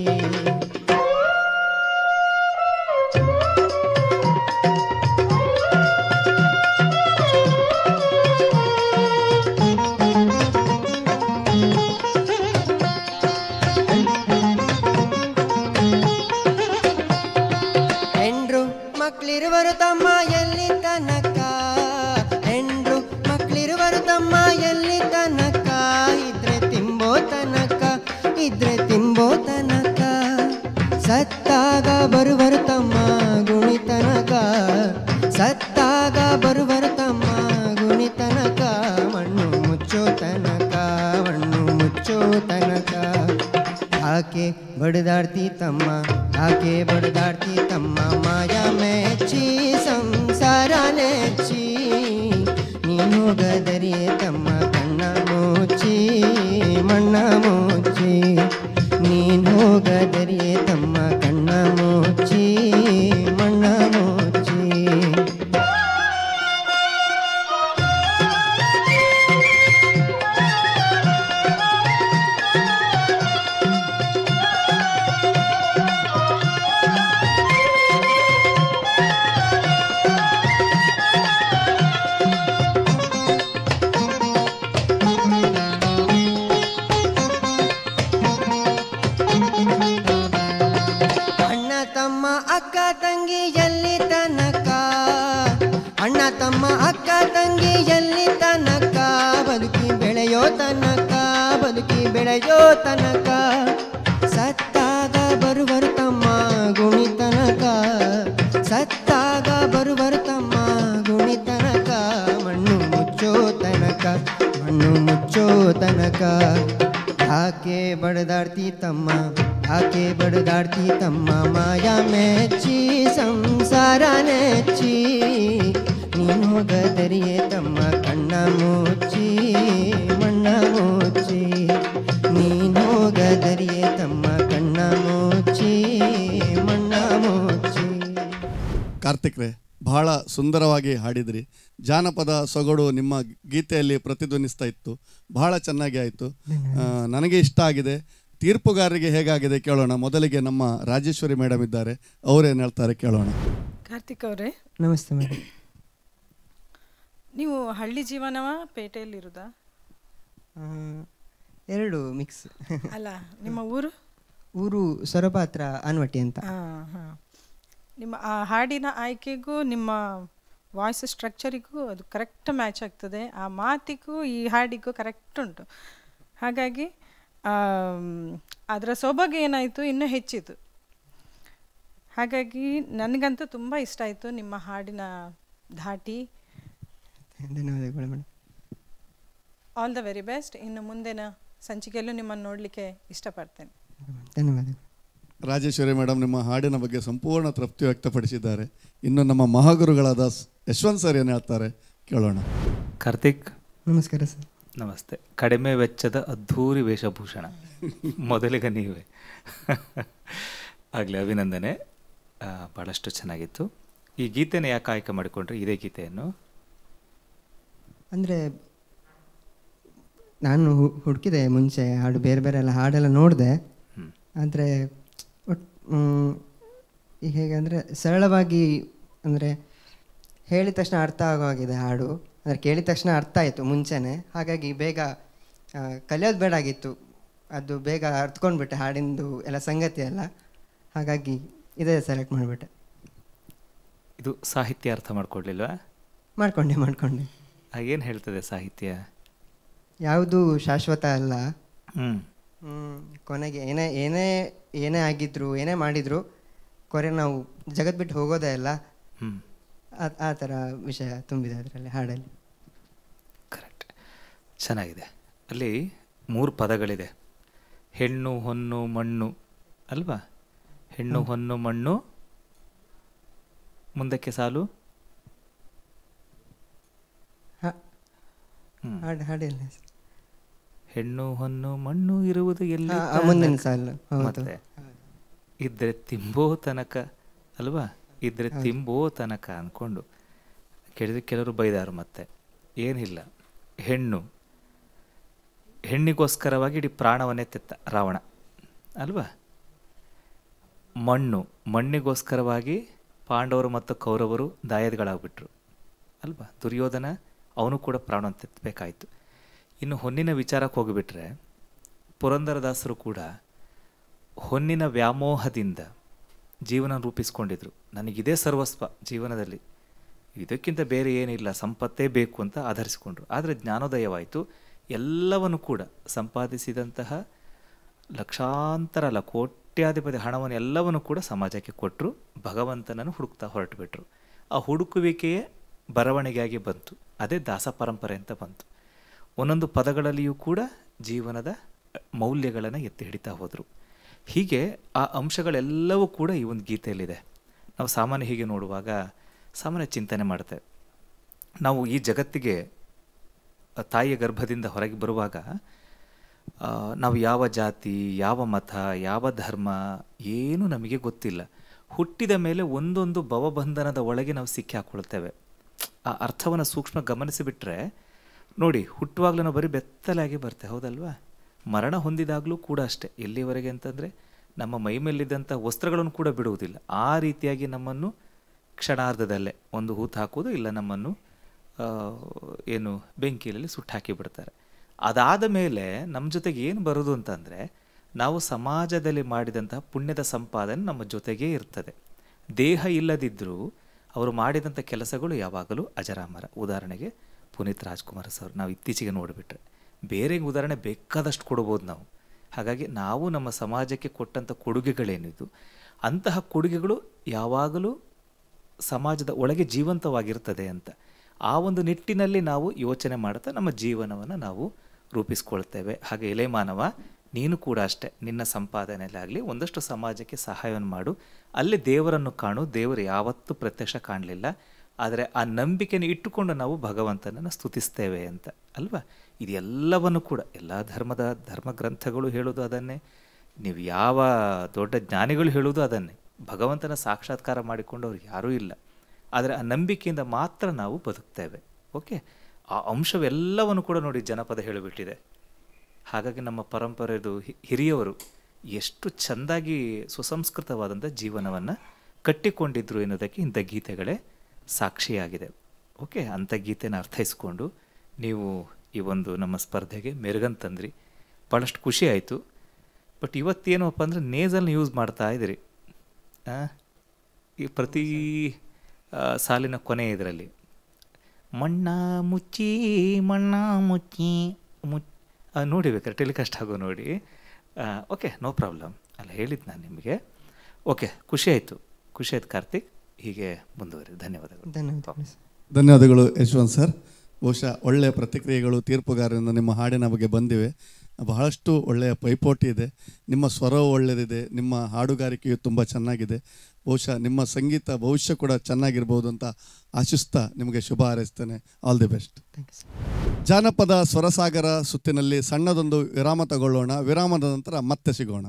ಹೆಂಡ್ರು ಮಕ್ಳಿರುವರು ತಮ್ಮ ಎಲ್ಲಿ ತನಕ, ಹೆಂಡ್ರು ಮಕ್ಳಿರುವರು ತಮ್ಮ ಎಲ್ಲಿ ತನಕ, ಇದ್ರೆ ತಿಂಬೋ ತನಕ, ಇದ್ರೆ ತಿಂಬೋ ತನಕ, ಸತ್ತಾಗ ಬರುವರು ತಮ್ಮ ಗುಣಿ ತನಕ, ಸತ್ತಾಗ ಬರುವರು ತಮ್ಮ ಗುಣಿ ತನಕ, ಮಣ್ಣು ಮುಚ್ಚೋ ತನಕ, ಮಣ್ಣು ಮುಚ್ಚೋ ತನಕ. ಯಾಕೆ ಬಡ್ದಾಡ್ತಿ ತಮ್ಮ, ಯಾಕೆ ಬಡ್ದಾಡ್ತಿ ತಮ್ಮ, ಮಾಯಾ ಮೆಚ್ಚಿ ಸಂಸಾರ ನೆಚ್ಚಿ, ನೀನು ಹೋಗದರಿಯೇ ತಮ್ಮ ಕಣ್ಣ ಮುಚ್ಚಿ ಮಣ್ಣ ಮುಚ್ಚಿ, ನೀನು ಹೋಗದರಿಯೇ ತಮ್ಮ ಕಣ್ಣ ಮುಚ್ಚಿ ಮಣ್ಣ ಮುಚ್ಚಿ. ಅಣ್ಣ ತಮ್ಮ ಅಕ್ಕ ತಂಗಿ ಎಲ್ಲಿ ತನಕ, ಅಣ್ಣ ತಮ್ಮ ಅಕ್ಕ ತಂಗಿ ಎಲ್ಲಿ ತನಕ, ಬದುಕಿ ಬೆಳೆಯೋ ತನಕ, ಬದುಕಿ ಬೆಳೆಯೋ ತನಕ, ಸತ್ತಾಗ ಬರುವರು ತಮ್ಮ ಗುಣಿ ತನಕ, ಸತ್ತಾಗ ಬರುವರು ತಮ್ಮ ಗುಣಿ ತನಕ, ಮಣ್ಣು ಮುಚ್ಚೋ ತನಕ, ಮಣ್ಣು ಮುಚ್ಚೋ ತನಕ. ಯಾಕೆ ಬಡ್ದಾಡ್ತಿ ತಮ್ಮ, ಯಾಕೆ ಬಡ್ದಾಡ್ತಿ ತಮ್ಮ, ಮಾಯಾ ಮೆಚ್ಚಿ ಸಂಸಾರ ನೆಚ್ಚಿ, ನೀನು ಹೋಗದರಿಯೇ ತಮ್ಮ ಕಣ್ಣ ಮುಚ್ಚಿ ಮಣ್ಣ ಮುಚ್ಚಿ ನೀನು ಹೋಗದರಿಯೇ ತಮ್ಮ ಕಣ್ಣ ಮುಚ್ಚಿ ಮಣ್ಣ ಮುಚ್ಚಿ. ಕಾರ್ತಿಕ್ ರೇ, ಬಹಳ ಸುಂದರವಾಗಿ ಹಾಡಿದ್ರಿ. ಜಾನಪದ ಸೊಗಡು ನಿಮ್ಮ ಗೀತೆಯಲ್ಲಿ ಪ್ರತಿಧ್ವನಿಸ್ತಾ ಇತ್ತು. ಬಹಳ ಚೆನ್ನಾಗಿ ಆಯಿತು, ನನಗೆ ಇಷ್ಟ ಆಗಿದೆ. ತೀರ್ಪುಗಾರರಿಗೆ ಹೇಗಾಗಿದೆ ಕೇಳೋಣ. ಮೊದಲಿಗೆ ನಮ್ಮ ರಾಜೇಶ್ವರಿ ಮೇಡಮ್ ಇದ್ದಾರೆ, ಅವರೇನು ಹೇಳ್ತಾರೆ ಕೇಳೋಣ. ಕಾರ್ತಿಕ್ ಅವರೇ ನಮಸ್ತೆ ಮೇಡಮ್. ನೀವು ಹಳ್ಳಿ ಜೀವನವ ಪೇಟೆಯಲ್ಲಿರುವುದಾ? ಎರಡು ಮಿಕ್ಸ್. ಅಲ್ಲ, ನಿಮ್ಮ ಊರು? ಊರು ಸೊರಬ ಹತ್ರ ಆನ್ವಟ್ಟಿ ಅಂತ. ಹಾಂ. ನಿಮ್ಮ ಆ ಹಾಡಿನ ಆಯ್ಕೆಗೂ ನಿಮ್ಮ ವಾಯ್ಸ್ ಸ್ಟ್ರಕ್ಚರಿಗೂ ಅದು ಕರೆಕ್ಟ್ ಮ್ಯಾಚ್ ಆಗ್ತದೆ. ಆ ಮಾತಿಗೂ ಈ ಹಾಡಿಗೂ ಕರೆಕ್ಟ್ ಉಂಟು. ಹಾಗಾಗಿ ಅದರ ಸೊಬಗು ಏನಾಯಿತು, ಇನ್ನೂ ಹೆಚ್ಚಿತು. ಹಾಗಾಗಿ ನನಗಂತೂ ತುಂಬ ಇಷ್ಟ ಆಯಿತು ನಿಮ್ಮ ಹಾಡಿನ ಧಾಟಿ. ಧನ್ಯವಾದಗಳು madam. All the very best. ಇನ್ನು ಮುಂದಿನ ಸಂಚಿಕೆಯಲ್ಲೂ ನಿಮ್ಮನ್ನು ನೋಡಲಿಕ್ಕೆ ಇಷ್ಟಪಡ್ತೇನೆ. ಧನ್ಯವಾದಗಳು. ರಾಜೇಶ್ವರಿ ಮೇಡಮ್ ನಿಮ್ಮ ಹಾಡಿನ ಬಗ್ಗೆ ಸಂಪೂರ್ಣ ತೃಪ್ತಿ ವ್ಯಕ್ತಪಡಿಸಿದ್ದಾರೆ. ಇನ್ನು ನಮ್ಮ ಮಹಾಗುರುಗಳಾದ ಯಶವಂತ್ ಸರ್ ಏನು ಹೇಳ್ತಾರೆ ಕೇಳೋಣ. ಕಾರ್ತಿಕ್ ನಮಸ್ಕಾರ ಸರ್. ನಮಸ್ತೆ. ಕಡಿಮೆ ವೆಚ್ಚದ ಅದ್ಧೂರಿ ವೇಷಭೂಷಣ ಮೊದಲಿಗೆ ನೀವೇ. ಆಗಲಿ, ಅಭಿನಂದನೆ. ಭಾಳಷ್ಟು ಚೆನ್ನಾಗಿತ್ತು. ಈ ಗೀತೆನ ಯಾಕೆ ಆಯ್ಕೆ ಮಾಡಿಕೊಂಡ್ರೆ ಇದೇ ಗೀತೆಯನ್ನು? ಅಂದರೆ ನಾನು ಹುಡುಕಿದೆ ಮುಂಚೆ ಹಾಡು, ಬೇರೆ ಬೇರೆ ಎಲ್ಲ ಹಾಡೆಲ್ಲ ನೋಡಿದೆ. ಆದರೆ ಈಗ ಹೇಗೆ ಅಂದರೆ ಸರಳವಾಗಿ, ಅಂದರೆ ಹೇಳಿದ ತಕ್ಷಣ ಅರ್ಥ ಆಗೋಗಿದೆ ಹಾಡು. ಅಂದರೆ ಕೇಳಿದ ತಕ್ಷಣ ಅರ್ಥ ಆಯಿತು ಮುಂಚೆನೇ. ಹಾಗಾಗಿ ಬೇಗ ಕಲಿಯೋದು ಬೇಡ ಆಗಿತ್ತು, ಅದು ಬೇಗ ಅರ್ಥಕೊಂಡ್ಬಿಟ್ಟೆ ಹಾಡಿಂದು ಎಲ್ಲ ಸಂಗತಿ ಎಲ್ಲ. ಹಾಗಾಗಿ ಇದೇ ಸೆಲೆಕ್ಟ್ ಮಾಡಿಬಿಟ್ಟೆ. ಇದು ಸಾಹಿತ್ಯ ಅರ್ಥ ಮಾಡ್ಕೊಡ್ಲಿಲ್ವಾ? ಮಾಡ್ಕೊಂಡೆ. ಏನು ಹೇಳ್ತದೆ ಸಾಹಿತ್ಯ? ಯಾವುದು ಶಾಶ್ವತ ಅಲ್ಲ. ಹ್ಞೂ. ಕೊನೆಗೆ ಏನೇ ಆಗಿದ್ರು, ಏನೇ ಮಾಡಿದ್ರು, ಕೊನೆ ನಾವು ಜಗತ್ ಬಿಟ್ಟು ಹೋಗೋದೇ ಅಲ್ಲ. ಆ ಥರ ವಿಷಯ ತುಂಬಿದೆ ಅದರಲ್ಲಿ, ಹಾಡಲ್ಲಿ. ಕರೆಕ್ಟ್, ಚೆನ್ನಾಗಿದೆ. ಅಲ್ಲಿ 3 ಪದಗಳಿದೆ. ಹೆಣ್ಣು ಹೊನ್ನು ಮಣ್ಣು ಅಲ್ವಾ? ಹೆಣ್ಣು ಹೊನ್ನು ಮಣ್ಣು, ಮುಂದಕ್ಕೆ ಸಾಲು ಹಾಡಿಲ್ಲ. ಹೆಣ್ಣು ಹೊನ್ನು ಮಣ್ಣು ಇರುವುದು ಎಲ್ಲಿ? ಮುಂದಿನ ಸಾಲು. ಮತ್ತೆ ಇದ್ರೆ ತಿಂಬೋ ತನಕ ಅಲ್ವಾ? ಇದ್ರೆ ತಿಂಬೋ ತನಕ ಅಂದ್ಕೊಂಡು ಕೆಲವರು ಬೈದಾರು. ಮತ್ತೆ ಏನಿಲ್ಲ, ಹೆಣ್ಣಿಗೋಸ್ಕರವಾಗಿ ಇಡೀ ಪ್ರಾಣವನ್ನೇ ತೆತ್ತ ರಾವಣ ಅಲ್ವಾ? ಮಣ್ಣಿಗೋಸ್ಕರವಾಗಿ ಪಾಂಡವರು ಮತ್ತು ಕೌರವರು ದಾಯಾದಿಗಳಾಗ್ಬಿಟ್ರು ಅಲ್ವಾ? ದುರ್ಯೋಧನ ಅವನು ಕೂಡ ಪ್ರಾಣವನ್ನು ತೆತ್ತಬೇಕಾಯಿತು. ಇನ್ನು ಹೊನ್ನಿನ ವಿಚಾರಕ್ಕೆ ಹೋಗಿಬಿಟ್ರೆ, ಪುರಂದರದಾಸರು ಕೂಡ ಹೊನ್ನಿನ ವ್ಯಾಮೋಹದಿಂದ ಜೀವನ ರೂಪಿಸ್ಕೊಂಡಿದ್ರು. ನನಗಿದೇ ಸರ್ವಸ್ವ ಜೀವನದಲ್ಲಿ, ಇದಕ್ಕಿಂತ ಬೇರೆ ಏನಿಲ್ಲ, ಸಂಪತ್ತೇ ಬೇಕು ಅಂತ ಆಧರಿಸಿಕೊಂಡ್ರು. ಆದರೆ ಜ್ಞಾನೋದಯವಾಯಿತು. ಎಲ್ಲವನ್ನು ಕೂಡ ಸಂಪಾದಿಸಿದಂತಹ ಲಕ್ಷಾಂತರ ಅಲ್ಲ, ಕೋಟ್ಯಾಧಿಪತಿ ಹಣವನ್ನು ಎಲ್ಲವನ್ನು ಕೂಡ ಸಮಾಜಕ್ಕೆ ಕೊಟ್ಟರು. ಭಗವಂತನನ್ನು ಹುಡುಕ್ತಾ ಹೊರಟುಬಿಟ್ರು. ಆ ಹುಡುಕುವಿಕೆಯೇ ಬರವಣಿಗೆಯಾಗಿ ಬಂತು. ಅದೇ ದಾಸ ಪರಂಪರೆ ಅಂತ ಬಂತು. ಒಂದೊಂದು ಪದಗಳಲ್ಲಿಯೂ ಕೂಡ ಜೀವನದ ಮೌಲ್ಯಗಳನ್ನು ಎತ್ತಿ ಹಿಡಿತಾ ಹೋದರು. ಹೀಗೆ ಆ ಅಂಶಗಳೆಲ್ಲವೂ ಕೂಡ ಈ ಒಂದು ಗೀತೆಯಲ್ಲಿದೆ. ನಾವು ಸಾಮಾನ್ಯ ಹೀಗೆ ನೋಡುವಾಗ ಸಾಮಾನ್ಯ ಚಿಂತನೆ ಮಾಡ್ತೇವೆ. ನಾವು ಈ ಜಗತ್ತಿಗೆ ತಾಯಿಯ ಗರ್ಭದಿಂದ ಹೊರಗೆ ಬರುವಾಗ ನಾವು ಯಾವ ಜಾತಿ, ಯಾವ ಮತ, ಯಾವ ಧರ್ಮ ಏನೂ ನಮಗೆ ಗೊತ್ತಿಲ್ಲ. ಹುಟ್ಟಿದ ಮೇಲೆ ಒಂದೊಂದು ಭವಬಂಧನದ ಒಳಗೆ ನಾವು ಸಿಕ್ಕಿ ಹಾಕ್ಕೊಳ್ತೇವೆ. ಆ ಅರ್ಥವನ್ನು ಸೂಕ್ಷ್ಮ ಗಮನಿಸಿಬಿಟ್ರೆ ನೋಡಿ, ಹುಟ್ಟುವಾಗಲೂ ನಾವು ಬರೀ ಬೆತ್ತಲಾಗಿ ಬರ್ತೇವೆ, ಹೌದಲ್ವಾ? ಮರಣ ಹೊಂದಿದಾಗಲೂ ಕೂಡ ಅಷ್ಟೇ. ಎಲ್ಲಿವರೆಗೆ ಅಂತಂದರೆ ನಮ್ಮ ಮೈ ಮೇಲಿದ್ದಂಥ ವಸ್ತ್ರಗಳನ್ನು ಕೂಡ ಬಿಡುವುದಿಲ್ಲ. ಆ ರೀತಿಯಾಗಿ ನಮ್ಮನ್ನು ಕ್ಷಣಾರ್ಧದಲ್ಲೇ ಒಂದು ಹೂತು ಹಾಕೋದು, ಇಲ್ಲ ನಮ್ಮನ್ನು ಬೆಂಕಿಯಲ್ಲಿ ಸುಟ್ಟು ಹಾಕಿಬಿಡ್ತಾರೆ. ಅದಾದ ಮೇಲೆ ನಮ್ಮ ಜೊತೆಗೆ ಏನು ಬರೋದು ಅಂತಂದರೆ, ನಾವು ಸಮಾಜದಲ್ಲಿ ಮಾಡಿದಂತಹ ಪುಣ್ಯದ ಸಂಪಾದನೆ ನಮ್ಮ ಜೊತೆಗೇ ಇರ್ತದೆ. ದೇಹ ಇಲ್ಲದಿದ್ದರೂ ಅವರು ಮಾಡಿದಂಥ ಕೆಲಸಗಳು ಯಾವಾಗಲೂ ಅಜರಾಮರ. ಉದಾಹರಣೆಗೆ ಪುನೀತ್ ರಾಜ್ಕುಮಾರ್ ಸರ್ ನಾವು ಇತ್ತೀಚೆಗೆ ನೋಡಿಬಿಟ್ರೆ, ಬೇರೆ ಉದಾಹರಣೆ ಬೇಕಾದಷ್ಟು ಕೊಡ್ಬೋದು ನಾವು. ಹಾಗಾಗಿ ನಾವು ನಮ್ಮ ಸಮಾಜಕ್ಕೆ ಕೊಟ್ಟಂಥ ಕೊಡುಗೆಗಳೇನಿದ್ದು, ಅಂತಹ ಕೊಡುಗೆಗಳು ಯಾವಾಗಲೂ ಸಮಾಜದ ಒಳಗೆ ಜೀವಂತವಾಗಿರ್ತದೆ ಅಂತ ಆ ಒಂದು ನಿಟ್ಟಿನಲ್ಲಿ ನಾವು ಯೋಚನೆ ಮಾಡ್ತಾ ನಮ್ಮ ಜೀವನವನ್ನು ನಾವು ರೂಪಿಸ್ಕೊಳ್ತೇವೆ. ಹಾಗೆ ಎಲೆ ಮಾನವ, ನೀನು ಕೂಡ ಅಷ್ಟೇ, ನಿನ್ನ ಸಂಪಾದನೆಯಲ್ಲಾಗಲಿ ಒಂದಷ್ಟು ಸಮಾಜಕ್ಕೆ ಸಹಾಯವನ್ನು ಮಾಡು. ಅಲ್ಲಿ ದೇವರನ್ನು ಕಾಣು. ದೇವರು ಯಾವತ್ತೂ ಪ್ರತ್ಯಕ್ಷ ಕಾಣಲಿಲ್ಲ, ಆದರೆ ಆ ನಂಬಿಕೆನ ಇಟ್ಟುಕೊಂಡು ನಾವು ಭಗವಂತನನ್ನು ಸ್ತುತಿಸ್ತೇವೆ ಅಂತ ಅಲ್ವಾ. ಇದೆಲ್ಲವನ್ನು ಕೂಡ ಎಲ್ಲ ಧರ್ಮಗ್ರಂಥಗಳು ಹೇಳೋದು ಅದನ್ನೇ, ನೀವು ಯಾವ ದೊಡ್ಡ ಜ್ಞಾನಿಗಳು ಹೇಳೋದು ಅದನ್ನೇ. ಭಗವಂತನ ಸಾಕ್ಷಾತ್ಕಾರ ಮಾಡಿಕೊಂಡವ್ರು ಯಾರೂ ಇಲ್ಲ, ಆದರೆ ಆ ನಂಬಿಕೆಯಿಂದ ಮಾತ್ರ ನಾವು ಬದುಕ್ತೇವೆ. ಓಕೆ, ಆ ಅಂಶವೆಲ್ಲವನ್ನು ಕೂಡ ನೋಡಿ ಜನಪದ ಹೇಳಿಬಿಟ್ಟಿದೆ. ಹಾಗಾಗಿ ನಮ್ಮ ಪರಂಪರೆದು ಹಿರಿಯವರು ಎಷ್ಟು ಚೆಂದಾಗಿ ಸುಸಂಸ್ಕೃತವಾದಂಥ ಜೀವನವನ್ನು ಕಟ್ಟಿಕೊಂಡಿದ್ರು ಎನ್ನುವುದಕ್ಕೆ ಇಂಥ ಗೀತೆಗಳೇ ಸಾಕ್ಷಿಯಾಗಿದೆ. ಓಕೆ, ಅಂಥ ಗೀತೆನ ಅರ್ಥೈಸ್ಕೊಂಡು ನೀವು ಈ ಒಂದು ನಮ್ಮ ಸ್ಪರ್ಧೆಗೆ ಮೆರುಗಂತಂದ್ರಿ, ಭಾಳಷ್ಟು ಖುಷಿ ಆಯಿತು. ಬಟ್ ಇವತ್ತೇನಪ್ಪ ಅಂದರೆ ನೇಸಲ್ನ ಯೂಸ್ ಮಾಡ್ತಾ ಇದ್ದೀರಿ ಈ ಪ್ರತಿ ಸಾಲಿನ ಕೊನೆ ಇದರಲ್ಲಿ ಮಣ್ಣ ಮುಚ್ಚಿ ನೋಡಿ ಬೇಕಾದ್ರೆ ಟೆಲಿಕಾಸ್ಟ್ ಆಗೋ ನೋಡಿ. ಓಕೆ, ನೋ ಪ್ರಾಬ್ಲಮ್, ಅಲ್ಲ ಹೇಳಿದ್ದು ನಾನು ನಿಮಗೆ. ಓಕೆ, ಖುಷಿ ಆಯಿತು ಕಾರ್ತಿಕ್, ಹೀಗೆ ಮುಂದುವರಿ. ಧನ್ಯವಾದಗಳು. ಧನ್ಯವಾದಗಳು ಯಶವಂತ್ ಸರ್. ಬಹುಶಃ ಒಳ್ಳೆಯ ಪ್ರತಿಕ್ರಿಯೆಗಳು ತೀರ್ಪುಗಾರರಿಂದ ನಿಮ್ಮ ಹಾಡಿನ ಬಗ್ಗೆ ಬಂದಿವೆ. ಬಹಳಷ್ಟು ಒಳ್ಳೆಯ ಪೈಪೋಟಿ ಇದೆ. ನಿಮ್ಮ ಸ್ವರವು ಒಳ್ಳೆಯದಿದೆ, ನಿಮ್ಮ ಹಾಡುಗಾರಿಕೆಯು ತುಂಬ ಚೆನ್ನಾಗಿದೆ. ಬಹುಶಃ ನಿಮ್ಮ ಸಂಗೀತ ಭವಿಷ್ಯ ಕೂಡ ಚೆನ್ನಾಗಿರ್ಬೋದು ಅಂತ ಆಶಿಸ್ತಾ ನಿಮಗೆ ಶುಭ ಹಾರೈಸ್ತೇನೆ. All the best. ಜಾನಪದ ಸ್ವರಸಾಗರ ಸುತ್ತಿನಲ್ಲಿ ಸಣ್ಣದೊಂದು ವಿರಾಮ ತಗೊಳ್ಳೋಣ. ವಿರಾಮದ ನಂತರ ಮತ್ತೆ ಸಿಗೋಣ.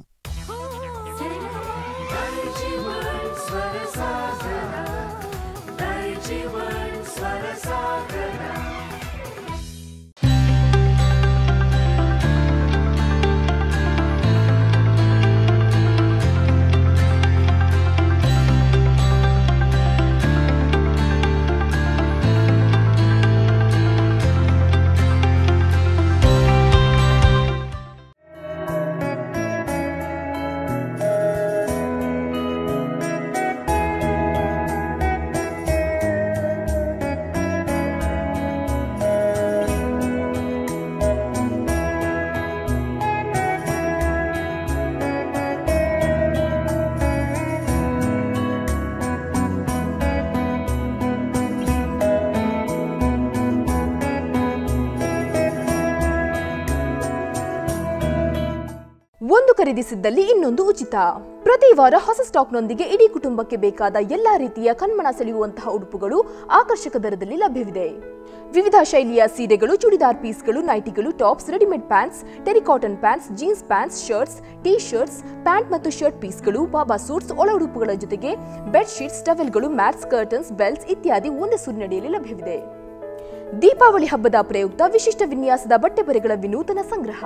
ಒಂದು ಖರೀದಿಸಿದ್ದಲ್ಲಿ ಇನ್ನೊಂದು ಉಚಿತ. ಪ್ರತಿ ವಾರ ಹೊಸ ಸ್ಟಾಕ್ನೊಂದಿಗೆ ಇಡೀ ಕುಟುಂಬಕ್ಕೆ ಬೇಕಾದ ಎಲ್ಲಾ ರೀತಿಯ ಕಣ್ಮನ ಸೆಳೆಯುವಂತಹ ಉಡುಪುಗಳು ಆಕರ್ಷಕ ದರದಲ್ಲಿ ಲಭ್ಯವಿದೆ. ವಿವಿಧ ಶೈಲಿಯ ಸೀರೆಗಳು, ಚೂಡಿದಾರ್ ಪೀಸ್ಗಳು, ನೈಟಿಗಳು, tops, readymade pants, terry cotton pants, jeans pants, shirts, T shirts, pant ಮತ್ತು ಶರ್ಟ್ ಪೀಸ್ಗಳು, ಬಾಬಾ ಸೂಟ್ಸ್, ಒಳ ಉಡುಪುಗಳ ಜೊತೆಗೆ ಬೆಡ್ ಶೀಟ್ಸ್, ಟವೆಲ್ಗಳು, ಮ್ಯಾಟ್ಸ್, ಕರ್ಟನ್ಸ್, ಬೆಲ್ಟ್ಸ್ ಇತ್ಯಾದಿ ಒಂದೇ ಸೂರಿನಡಿಯಲ್ಲಿ ಲಭ್ಯವಿದೆ. ದೀಪಾವಳಿ ಹಬ್ಬದ ಪ್ರಯುಕ್ತ ವಿಶಿಷ್ಟ ವಿನ್ಯಾಸದ ಬಟ್ಟೆ ಬರೆಗಳ ವಿನೂತನ ಸಂಗ್ರಹ.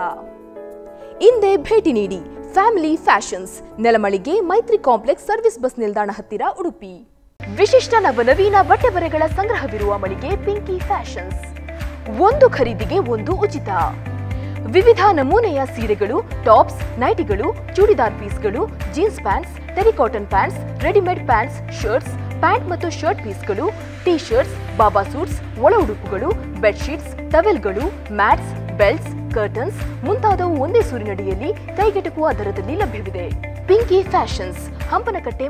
ಇಂದೇ ಭೇಟಿ ನೀಡಿ ಫ್ಯಾಮಿಲಿ ಫ್ಯಾಷನ್ಸ್, ನೆಲಮಳಿಗೆ, ಮೈತ್ರಿ ಕಾಂಪ್ಲೆಕ್ಸ್, ಸರ್ವಿಸ್ ಬಸ್ ನಿಲ್ದಾಣ ಹತ್ತಿರ, ಉಡುಪಿ. ವಿಶಿಷ್ಟ ನವನವೀನ ಬಟ್ಟೆ ಬರೆಗಳ ಸಂಗ್ರಹವಿರುವ ಮಳಿಗೆ ಪಿಂಕಿ ಫ್ಯಾಷನ್ಸ್. ಒಂದು ಖರೀದಿಗೆ ಒಂದು ಉಚಿತ. ವಿವಿಧ ನಮೂನೆಯ ಸೀರೆಗಳು, ಟಾಪ್ಸ್, ನೈಟಿಗಳು, ಚೂಡಿದಾರ್ ಪೀಸ್ಗಳು, jeans pants, terry cotton pants, readymade pants, shirts, pant ಮತ್ತು ಶರ್ಟ್ ಪೀಸ್ಗಳು, ಟೀ ಶರ್ಟ್ಸ್, ಬಾಬಾ ಸೂಟ್ಸ್, ಒಳ ಉಡುಪುಗಳು, ಬೆಡ್ಶೀಟ್ಸ್, ಟವೆಲ್ಗಳು, ಮ್ಯಾಟ್ಸ್, ಬೆಲ್ಟ್ಸ್, ಕರ್ಟನ್ಸ್ ಮುಂತಾದವು ಒಂದೇ ಸೂರಿನಡಿಯಲ್ಲಿ ಕೈಗೆಟುಕುವ ದರದಲ್ಲಿ ಲಭ್ಯವಿದೆ. Pinky Fashions, Hampanakatte,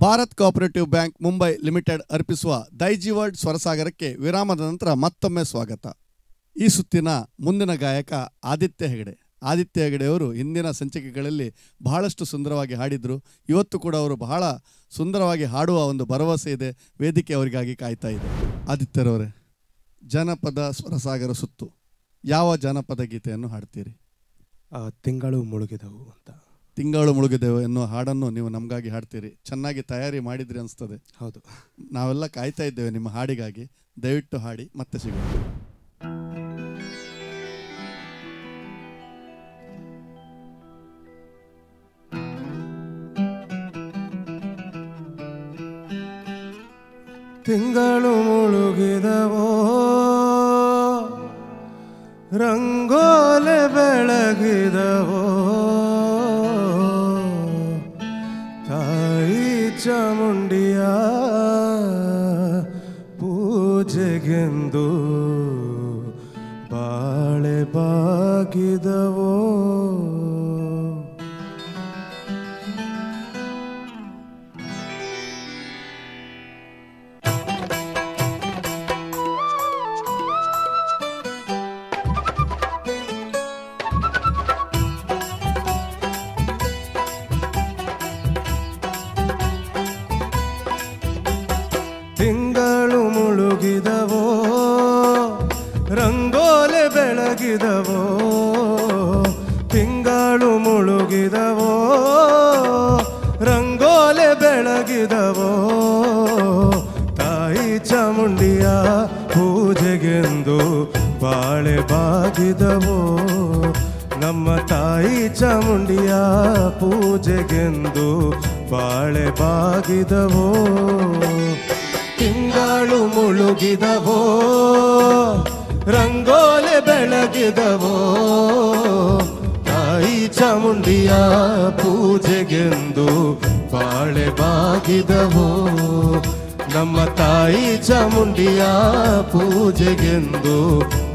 Bharat Cooperative Bank Mumbai Limited ಅರ್ಪಿಸುವ ದೈಜಿವರ್ಡ್ ಸ್ವರಸಾಗರಕ್ಕೆ ವಿರಾಮದ ನಂತರ ಮತ್ತೊಮ್ಮೆ ಸ್ವಾಗತ. ಈ ಸುತ್ತಿನ ಮುಂದಿನ ಗಾಯಕ ಆದಿತ್ಯ ಹೆಗಡೆಯವರು ಹಿಂದಿನ ಸಂಚಿಕೆಗಳಲ್ಲಿ ಬಹಳಷ್ಟು ಸುಂದರವಾಗಿ ಹಾಡಿದರು. ಇವತ್ತು ಕೂಡ ಅವರು ಬಹಳ ಸುಂದರವಾಗಿ ಹಾಡುವ ಒಂದು ಭರವಸೆ ಇದೆ. ವೇದಿಕೆ ಅವರಿಗಾಗಿ ಕಾಯ್ತಾ ಇದೆ. ಆದಿತ್ಯರವರೇ, ಜನಪದ ಸ್ವರಸಾಗರ ಸುತ್ತು, ಯಾವ ಜಾನಪದ ಗೀತೆಯನ್ನು ಹಾಡ್ತೀರಿ? ತಿಂಗಳು ಮುಳುಗಿದವು ಅಂತ. ತಿಂಗಳು ಮುಳುಗಿದೆವು ಎನ್ನುವ ಹಾಡನ್ನು ನೀವು ನಮಗಾಗಿ ಹಾಡ್ತೀರಿ. ಚೆನ್ನಾಗಿ ತಯಾರಿ ಮಾಡಿದ್ರಿ ಅನಿಸ್ತದೆ. ಹೌದು, ನಾವೆಲ್ಲ ಕಾಯ್ತಾ ಇದ್ದೇವೆ ನಿಮ್ಮ ಹಾಡಿಗಾಗಿ. ದಯವಿಟ್ಟು ಹಾಡಿ, ಮತ್ತೆ ಸಿಗೋಣ. ತಿಂಗಳು ಮುಳುಗಿದವೋ, ರಂಗೋಲೆ ಬೆಳಗಿದವೋ, ತಾಯಿ ಚಾಮುಂಡಿಯ ಪೂಜೆಗೆಂದು ಬಾಳೆ ಬಾಗಿದವೋ. ಬೆಳಗಿದವೋ ತಿಂಗಳು ಮುಳುಗಿದವೋ ರಂಗೋಲೆ ಬೆಳಗಿದವೋ ತಾಯಿ ಚಾಮುಂಡಿಯ ಪೂಜೆಗೆಂದು ಬಾಳೆ ಬಾಗಿದವೋ ನಮ್ಮ ತಾಯಿ ಚಾಮುಂಡಿಯ ಪೂಜೆಗೆಂದು ಬಾಳೆ ಬಾಗಿದವೋ ತಿಂಗಳು ಮುಳುಗಿದವೋ ರಂಗೋಲೆ ಬೆಳಗಿದವೋ ತಾಯಿ ಚಾಮುಂಡಿಯ ಪೂಜೆಗೆಂದು ಬಾಳೆ ಬಾಗಿದವೋ ನಮ್ಮ ತಾಯಿ ಚಾಮುಂಡಿಯ ಪೂಜೆಗೆಂದು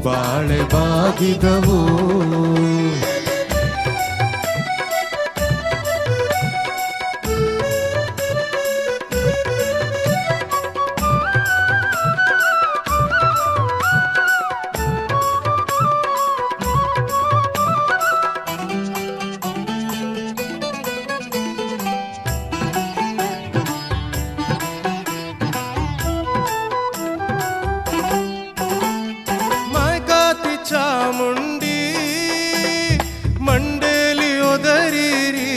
ಬಾಳೆ ಬಾಗಿದವೋ ಚಾಮುಂಡಿ ಮಂಡೇಲಿ ಒದರಿರಿ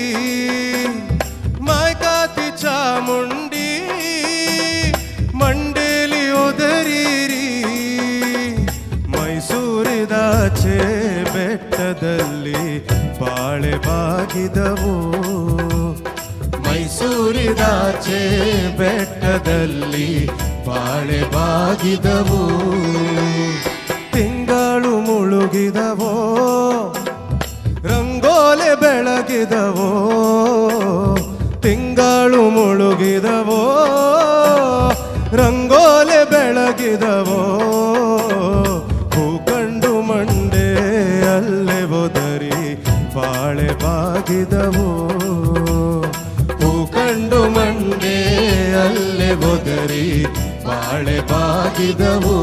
ಮಾಯ್ಕಾತಿ ಚಾಮುಂಡಿ ಮಂಡೇಲಿ ಒದರಿರಿ ಮೈಸೂರಿದಾಚೆ ಬೆಟ್ಟದಲ್ಲಿ ಬಾಳೆ ಬಾಗಿದವು ಮೈಸೂರಿದಾಚೆ ಬೆಟ್ಟದಲ್ಲಿ ಬಾಳೆ ಬಾಗಿದವು ತಿಂಗಳು ಮುಳುಗಿದವೋ ರಂಗೋಲೆ ಬೆಳಗಿದವೋ ತಿಂಗಳು ಮುಳುಗಿದವೋ ರಂಗೋಲೆ ಬೆಳಗಿದವೋ ಹೂಕಂಡು ಮಂಡೆ ಅಲ್ಲೇ ಒದರಿ ಬಾಳೆ ಬಾಗಿದವೋ ಹೂಕಂಡು ಮಂಡೆ ಅಲ್ಲೇ ಒದರಿ ಬಾಳೆ ಬಾಗಿದವೋ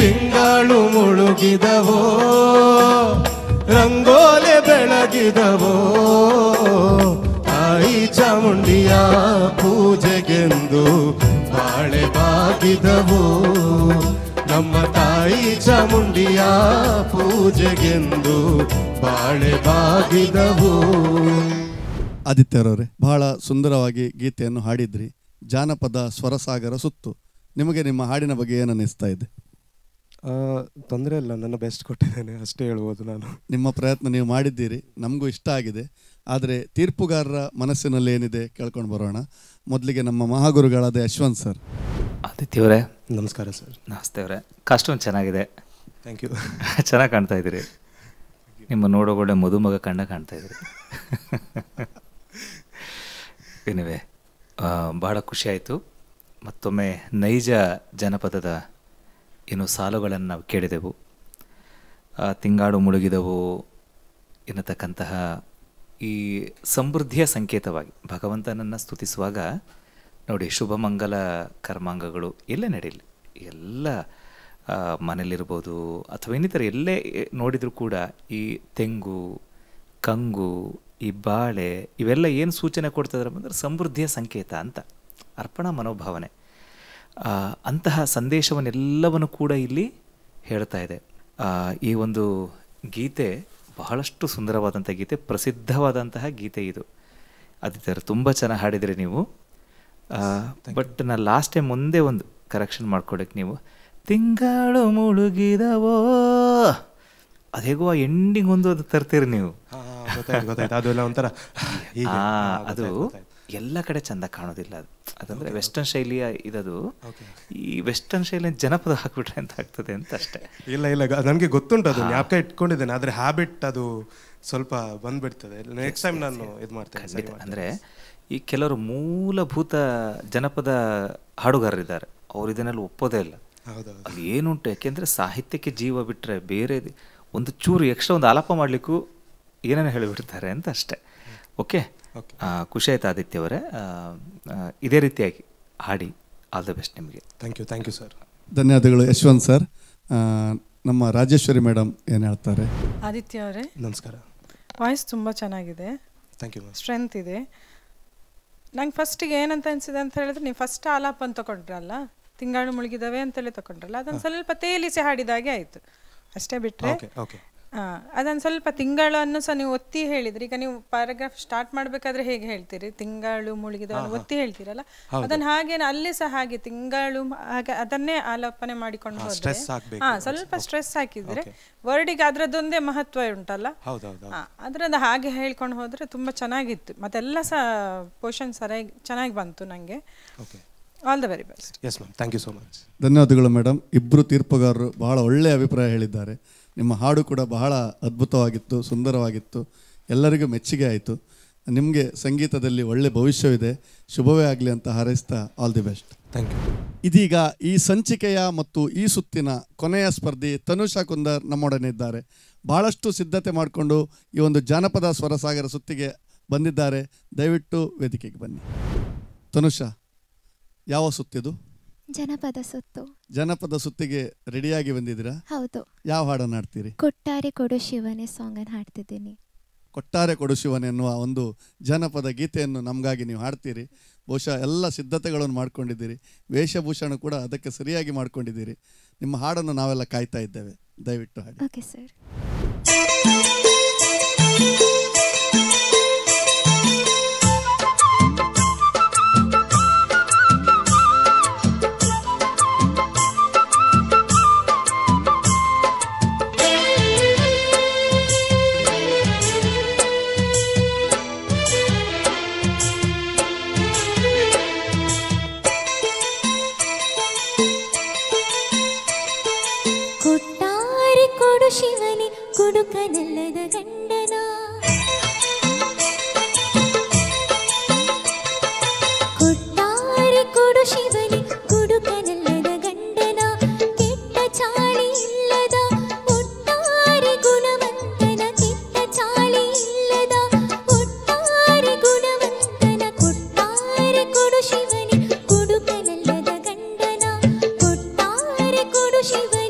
ತಿಂಗಳು ಮುಳುಗಿದವೋ ರಂಗೋಲೆ ಬೆಳಗಿದವೋ ತಾಯಿ ಚಾಮುಂಡಿಯ ಪೂಜೆಗೆಂದು ಬಾಳೆ ಬಾಗಿದವೋ ನಮ್ಮ ತಾಯಿ ಚಾಮುಂಡಿಯ ಪೂಜೆಗೆಂದು ಬಾಳೆ ಬಾಗಿದವೋ. ಆದಿತ್ಯರವರೇ, ಬಹಳ ಸುಂದರವಾಗಿ ಗೀತೆಯನ್ನು ಹಾಡಿದ್ರಿ. ಜಾನಪದ ಸ್ವರಸಾಗರ ಸುತ್ತು. ನಿಮಗೆ ನಿಮ್ಮ ಹಾಡಿನ ಬಗ್ಗೆ ಏನು ಅನ್ನಿಸ್ತಾ ಇದೆ? ತೊಂದರೆ ಇಲ್ಲ, ನನ್ನ ಬೆಸ್ಟ್ ಕೊಟ್ಟಿದ್ದೇನೆ ಅಷ್ಟೇ ಹೇಳ್ಬೋದು ನಾನು. ನಿಮ್ಮ ಪ್ರಯತ್ನ ನೀವು ಮಾಡಿದ್ದೀರಿ, ನಮಗೂ ಇಷ್ಟ ಆಗಿದೆ. ಆದರೆ ತೀರ್ಪುಗಾರರ ಮನಸ್ಸಿನಲ್ಲಿ ಏನಿದೆ ಕೇಳ್ಕೊಂಡು ಬರೋಣ. ಮೊದಲಿಗೆ ನಮ್ಮ ಮಹಾಗುರುಗಳಾದ ಯಶವಂತ್ ಸರ್. ಆದಿತ್ಯವರೇ ನಮಸ್ಕಾರ ಸರ್. ನಮಸ್ತೆ ಅವರೇ. ಕಾಸ್ಟ್ಯೂಮ್ ಚೆನ್ನಾಗಿದೆ. Thank you. ಚೆನ್ನಾಗಿ ಕಾಣ್ತಾ ಇದ್ದೀರಿ. ನಿಮ್ಮ ನೋಡೋಗೊಳ್ಳೆ ಮದುಮಗ ಕಂಡ ಕಾಣ್ತಾ ಇದ್ದೀರಿ. ಏನಿವೆ, ಭಾಳ ಖುಷಿಯಾಯಿತು. ಮತ್ತೊಮ್ಮೆ ನೈಜ ಜನಪದದ ಏನು ಸಾಲುಗಳನ್ನು ನಾವು ಕೇಳಿದೆವು. ತಿಂಗಾಡು ಮುಳುಗಿದವು ಎನ್ನತಕ್ಕಂತಹ ಈ ಸಮೃದ್ಧಿಯ ಸಂಕೇತವಾಗಿ ಭಗವಂತನನ್ನು ಸ್ತುತಿಸುವಾಗ ನೋಡಿ, ಶುಭಮಂಗಲ ಕರ್ಮಾಂಗಗಳು ಎಲ್ಲೇ ನಡೆಯಲಿ, ಎಲ್ಲ ಮನೇಲಿರ್ಬೋದು ಅಥವಾ ಇನ್ನಿತರ ಎಲ್ಲೇ ನೋಡಿದರೂ ಕೂಡ ಈ ತೆಂಗು, ಕಂಗು, ಈ ಬಾಳೆ ಇವೆಲ್ಲ ಏನು ಸೂಚನೆ ಕೊಡ್ತಿದ್ದಾರೆ ಅಂದರೆ ಸಮೃದ್ಧಿಯ ಸಂಕೇತ ಅಂತ, ಅರ್ಪಣಾ ಮನೋಭಾವನೆ. ಅಂತಹ ಸಂದೇಶವನ್ನೆಲ್ಲವನ್ನು ಕೂಡ ಇಲ್ಲಿ ಹೇಳ್ತಾ ಇದೆ. ಈ ಒಂದು ಗೀತೆ ಬಹಳಷ್ಟು ಸುಂದರವಾದಂಥ ಗೀತೆ, ಪ್ರಸಿದ್ಧವಾದಂತಹ ಗೀತೆ ಇದು. ಆದಿತ್ಯರು ತುಂಬ ಚೆನ್ನಾಗಿ ಹಾಡಿದ್ರಿ ನೀವು. ಬಟ್ ನಾನು ಲಾಸ್ಟ್ ಟೈಮ್ ಮುಂದೆ ಒಂದು ಕರೆಕ್ಷನ್ ಮಾಡ್ಕೊಡಕ್ಕೆ, ನೀವು ತಿಂಗಳು ಮುಳುಗಿದವೋ ಅದೇಗೋ ಎಂಡಿಂಗ್ ಒಂದು ಅದು ತರ್ತೀರಿ ನೀವು. ಅದು ಎಲ್ಲ ಕಡೆ ಚೆಂದ ಕಾಣೋದಿಲ್ಲ. ಅದಂದರೆ ವೆಸ್ಟರ್ನ್ ಶೈಲಿಯ ಇದದು. ಈ ವೆಸ್ಟರ್ನ್ ಶೈಲಿಯ ಜನಪದ ಹಾಕ್ಬಿಟ್ರೆ ಅಂತ ಆಗ್ತದೆ ಅಂತ ಅಷ್ಟೇ. ಇಲ್ಲ ಇಲ್ಲ, ನನಗೆ ಗೊತ್ತುಂಟು, ಅದು ಜ್ಞಾಪಕ ಇಟ್ಕೊಂಡಿದ್ದೇನೆ. ಆದರೆ ಹ್ಯಾಬಿಟ್ ಅದು ಸ್ವಲ್ಪ ಬಂದ್ಬಿಡ್ತದೆ. ನೆಕ್ಸ್ಟ್ ಟೈಮ್ ನಾನು ಇದು ಮಾಡ್ತೇನೆ. ಅಂದರೆ ಈ ಕೆಲವರು ಮೂಲಭೂತ ಜನಪದ ಹಾಡುಗಾರರಿದ್ದಾರೆ, ಅವ್ರು ಇದನ್ನೆಲ್ಲ ಒಪ್ಪೋದೇ ಇಲ್ಲ. ಅಲ್ಲಿ ಏನುಂಟು, ಯಾಕೆಂದರೆ ಸಾಹಿತ್ಯಕ್ಕೆ ಜೀವ ಬಿಟ್ಟರೆ ಬೇರೆ ಒಂದು ಚೂರು ಎಕ್ಸ್ಟ್ರಾ ಒಂದು ಆಲಾಪ ಮಾಡಲಿಕ್ಕೂ ಏನೇನು ಹೇಳಿಬಿಡ್ತಾರೆ ಅಂತ ಅಷ್ಟೇ. ಓಕೆ, ಖುಷಿ ಆಯ್ತು ಆದಿತ್ಯವರೇ. ಇದೇ ರೀತಿಯಾಗಿ ಹಾಡಿ. ಆಲ್ ದ ಬೆಸ್ಟ್ ನಿಮಗೆ. Thank you sir. ಧನ್ಯವಾದಗಳು ಯಶವಂತ್ ಸರ್. ನಮ್ಮ ರಾಜೇಶ್ವರಿ ಮೇಡಮ್ ಏನು ಹೇಳ್ತಾರೆ? ಆದಿತ್ಯ ಅವರೇ ನಮಸ್ಕಾರ. ವಾಯ್ಸ್ ತುಂಬ ಚೆನ್ನಾಗಿದೆ. Thank you. ಸ್ಟ್ರೆಂತ್ ಇದೆ. ನಂಗೆ ಫಸ್ಟಿಗೆ ಏನಂತ ಅನಿಸಿದೆ ಅಂತ ಹೇಳಿದ್ರೆ, ನೀವು ಫಸ್ಟ್ ಆಲಾಪ ಅಂತ ತಗೊಂಡ್ರಲ್ಲ, ತಿಂಗಳು ಮುಳುಗಿದವೆ ಅಂತೇಳಿ ತಗೊಂಡ್ರಲ್ಲ, ಅದನ್ನು ಸ್ವಲ್ಪ ತೇಲಿಸಿ ಹಾಡಿದಾಗೆ ಆಯಿತು. ಅಷ್ಟೇ ಬಿಟ್ಟರೆ ಓಕೆ ಓಕೆ ಅದನ್ನು ಸ್ವಲ್ಪ ತಿಂಗಳನ್ನು ಸಹ ನೀವು ಒತ್ತಿ ಹೇಳಿದ್ರಿ. ಈಗ ನೀವು ಪ್ಯಾರಾಗ್ರಾಫ್ ಸ್ಟಾರ್ಟ್ ಮಾಡಬೇಕಾದ್ರೆ ಹೇಗೆ ಹೇಳ್ತೀರಿ, ತಿಂಗಳು ಮುಳುಗಿದವನು ಒತ್ತಿ ಹೇಳ್ತೀರಲ್ಲ, ಅದನ್ನು ಹಾಗೆ ಅಲ್ಲಿ ಸಹ ಹಾಗೆ ತಿಂಗಳು ಹಾಗೆ ಅದನ್ನೇ ಆಲಾಪನೆ ಮಾಡಿಕೊಂಡು ಹೋದ್ರೆ ಸ್ವಲ್ಪ ಸ್ಟ್ರೆಸ್ ಹಾಕಿದ್ರೆ ವರ್ಡಿಗೆ ಅದರದ್ದೊಂದೇ ಮಹತ್ವ ಉಂಟಲ್ಲ, ಅದರದ್ದು ಹಾಗೆ ಹೇಳ್ಕೊಂಡು ಹೋದ್ರೆ ತುಂಬಾ ಚೆನ್ನಾಗಿತ್ತು. ಮತ್ತೆಲ್ಲ ಸಹ ಪೋರ್ಷನ್ ಸರಿಯಾಗಿ ಚೆನ್ನಾಗಿ ಬಂತು ನನಗೆ. All the very best. Yes ma'am, thank you so much. ಧನ್ಯವಾದಗಳು ಮೇಡಮ್. ಇಬ್ಬರು ತೀರ್ಪುಗಾರರು ಬಹಳ ಒಳ್ಳೆಯ ಅಭಿಪ್ರಾಯ ಹೇಳಿದ್ದಾರೆ. ನಿಮ್ಮ ಹಾಡು ಕೂಡ ಬಹಳ ಅದ್ಭುತವಾಗಿತ್ತು, ಸುಂದರವಾಗಿತ್ತು, ಎಲ್ಲರಿಗೂ ಮೆಚ್ಚುಗೆ ಆಯಿತು. ನಿಮಗೆ ಸಂಗೀತದಲ್ಲಿ ಒಳ್ಳೆ ಭವಿಷ್ಯವಿದೆ, ಶುಭವೇ ಆಗಲಿ ಅಂತ ಹಾರೈಸ್ತಾ all the best. Thank you. ಇದೀಗ ಈ ಸಂಚಿಕೆಯ ಮತ್ತು ಈ ಸುತ್ತಿನ ಕೊನೆಯ ಸ್ಪರ್ಧಿ ತನುಷಾ ಕುಂದರ್ ನಮ್ಮೊಡನೆ ಇದ್ದಾರೆ. ಬಹಳಷ್ಟು ಸಿದ್ಧತೆ ಮಾಡಿಕೊಂಡು ಈ ಒಂದು ಜಾನಪದ ಸ್ವರಸಾಗರ ಸುತ್ತಿಗೆ ಬಂದಿದ್ದಾರೆ. ದಯವಿಟ್ಟು ವೇದಿಕೆಗೆ ಬನ್ನಿ. ತನುಷಾ, ಯಾವ ಸುತ್ತಿದು? ಜನಪದ ಸುತ್ತು. ಜನಪದ ಸುತ್ತಿಗೆ ರೆಡಿಯಾಗಿ ಬಂದಿದ್ದೀರಾ? ಹೌದು. ಯಾವ ಹಾಡನ್ನು ಹಾಡ್ತೀರಿ? ಕೊಟ್ಟಾರೆ ಕೊಡು ಶಿವನೇ ಸಾಂಗ್ ಅನ್ನು ಹಾಡ್ತಿದ್ದೀನಿ. ಕೊಟ್ಟಾರೆ ಕೊಡು ಶಿವನೇ ಎನ್ನುವ ಒಂದು ಜನಪದ ಗೀತೆಯನ್ನು ನಮಗಾಗಿ ನೀವು ಹಾಡ್ತೀರಿ. ಬಹುಶಃ ಎಲ್ಲ ಸಿದ್ಧತೆಗಳನ್ನು ಮಾಡ್ಕೊಂಡಿದ್ದೀರಿ, ವೇಷಭೂಷಣ ಕೂಡ ಅದಕ್ಕೆ ಸರಿಯಾಗಿ ಮಾಡ್ಕೊಂಡಿದ್ದೀರಿ. ನಿಮ್ಮ ಹಾಡನ್ನು ನಾವೆಲ್ಲ ಕಾಯ್ತಾ ಇದ್ದೇವೆ, ದಯವಿಟ್ಟು ಹಾಡಿ. Okay sir. ಶಿವನೇ ಕುಡುಕನಲ್ಲದ ಗಂಡನ, ಕೊಟ್ಟಾರೆ ಕೊಡು ಶಿವನೇ ಕುಡುಕನಲ್ಲದ ಗಂಡನ, ಕೆಟ್ಟ ಚಾಳಿ ಇಲ್ಲದ ಒಟ್ಟಾರೆ ಗುಣವಂತನ, ಕೆಟ್ಟ ಚಾಳಿ ಇಲ್ಲದ ಒಟ್ಟಾರೆ ಗುಣವಂತನ, ಕೊಟ್ಟಾರೆ ಕೊಡು ಶಿವನೇ ಕುಡುಕನಲ್ಲದ ಗಂಡನ, ಕೊಟ್ಟಾರೆ ಕೊಡು ಶಿವನೇ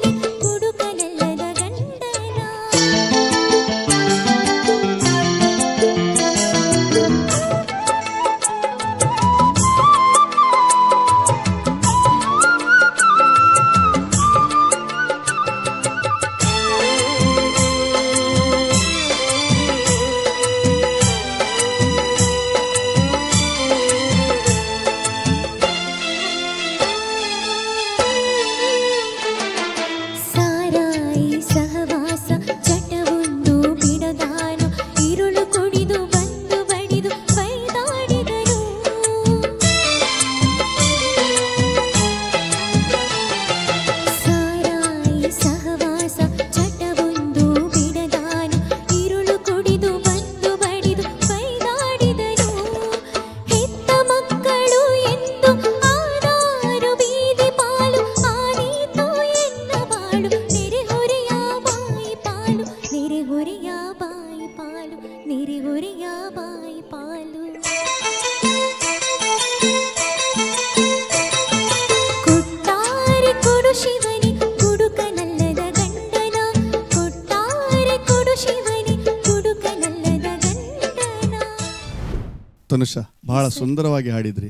ತನುಷಾ, ಬಹಳ ಸುಂದರವಾಗಿ ಹಾಡಿದ್ರಿ.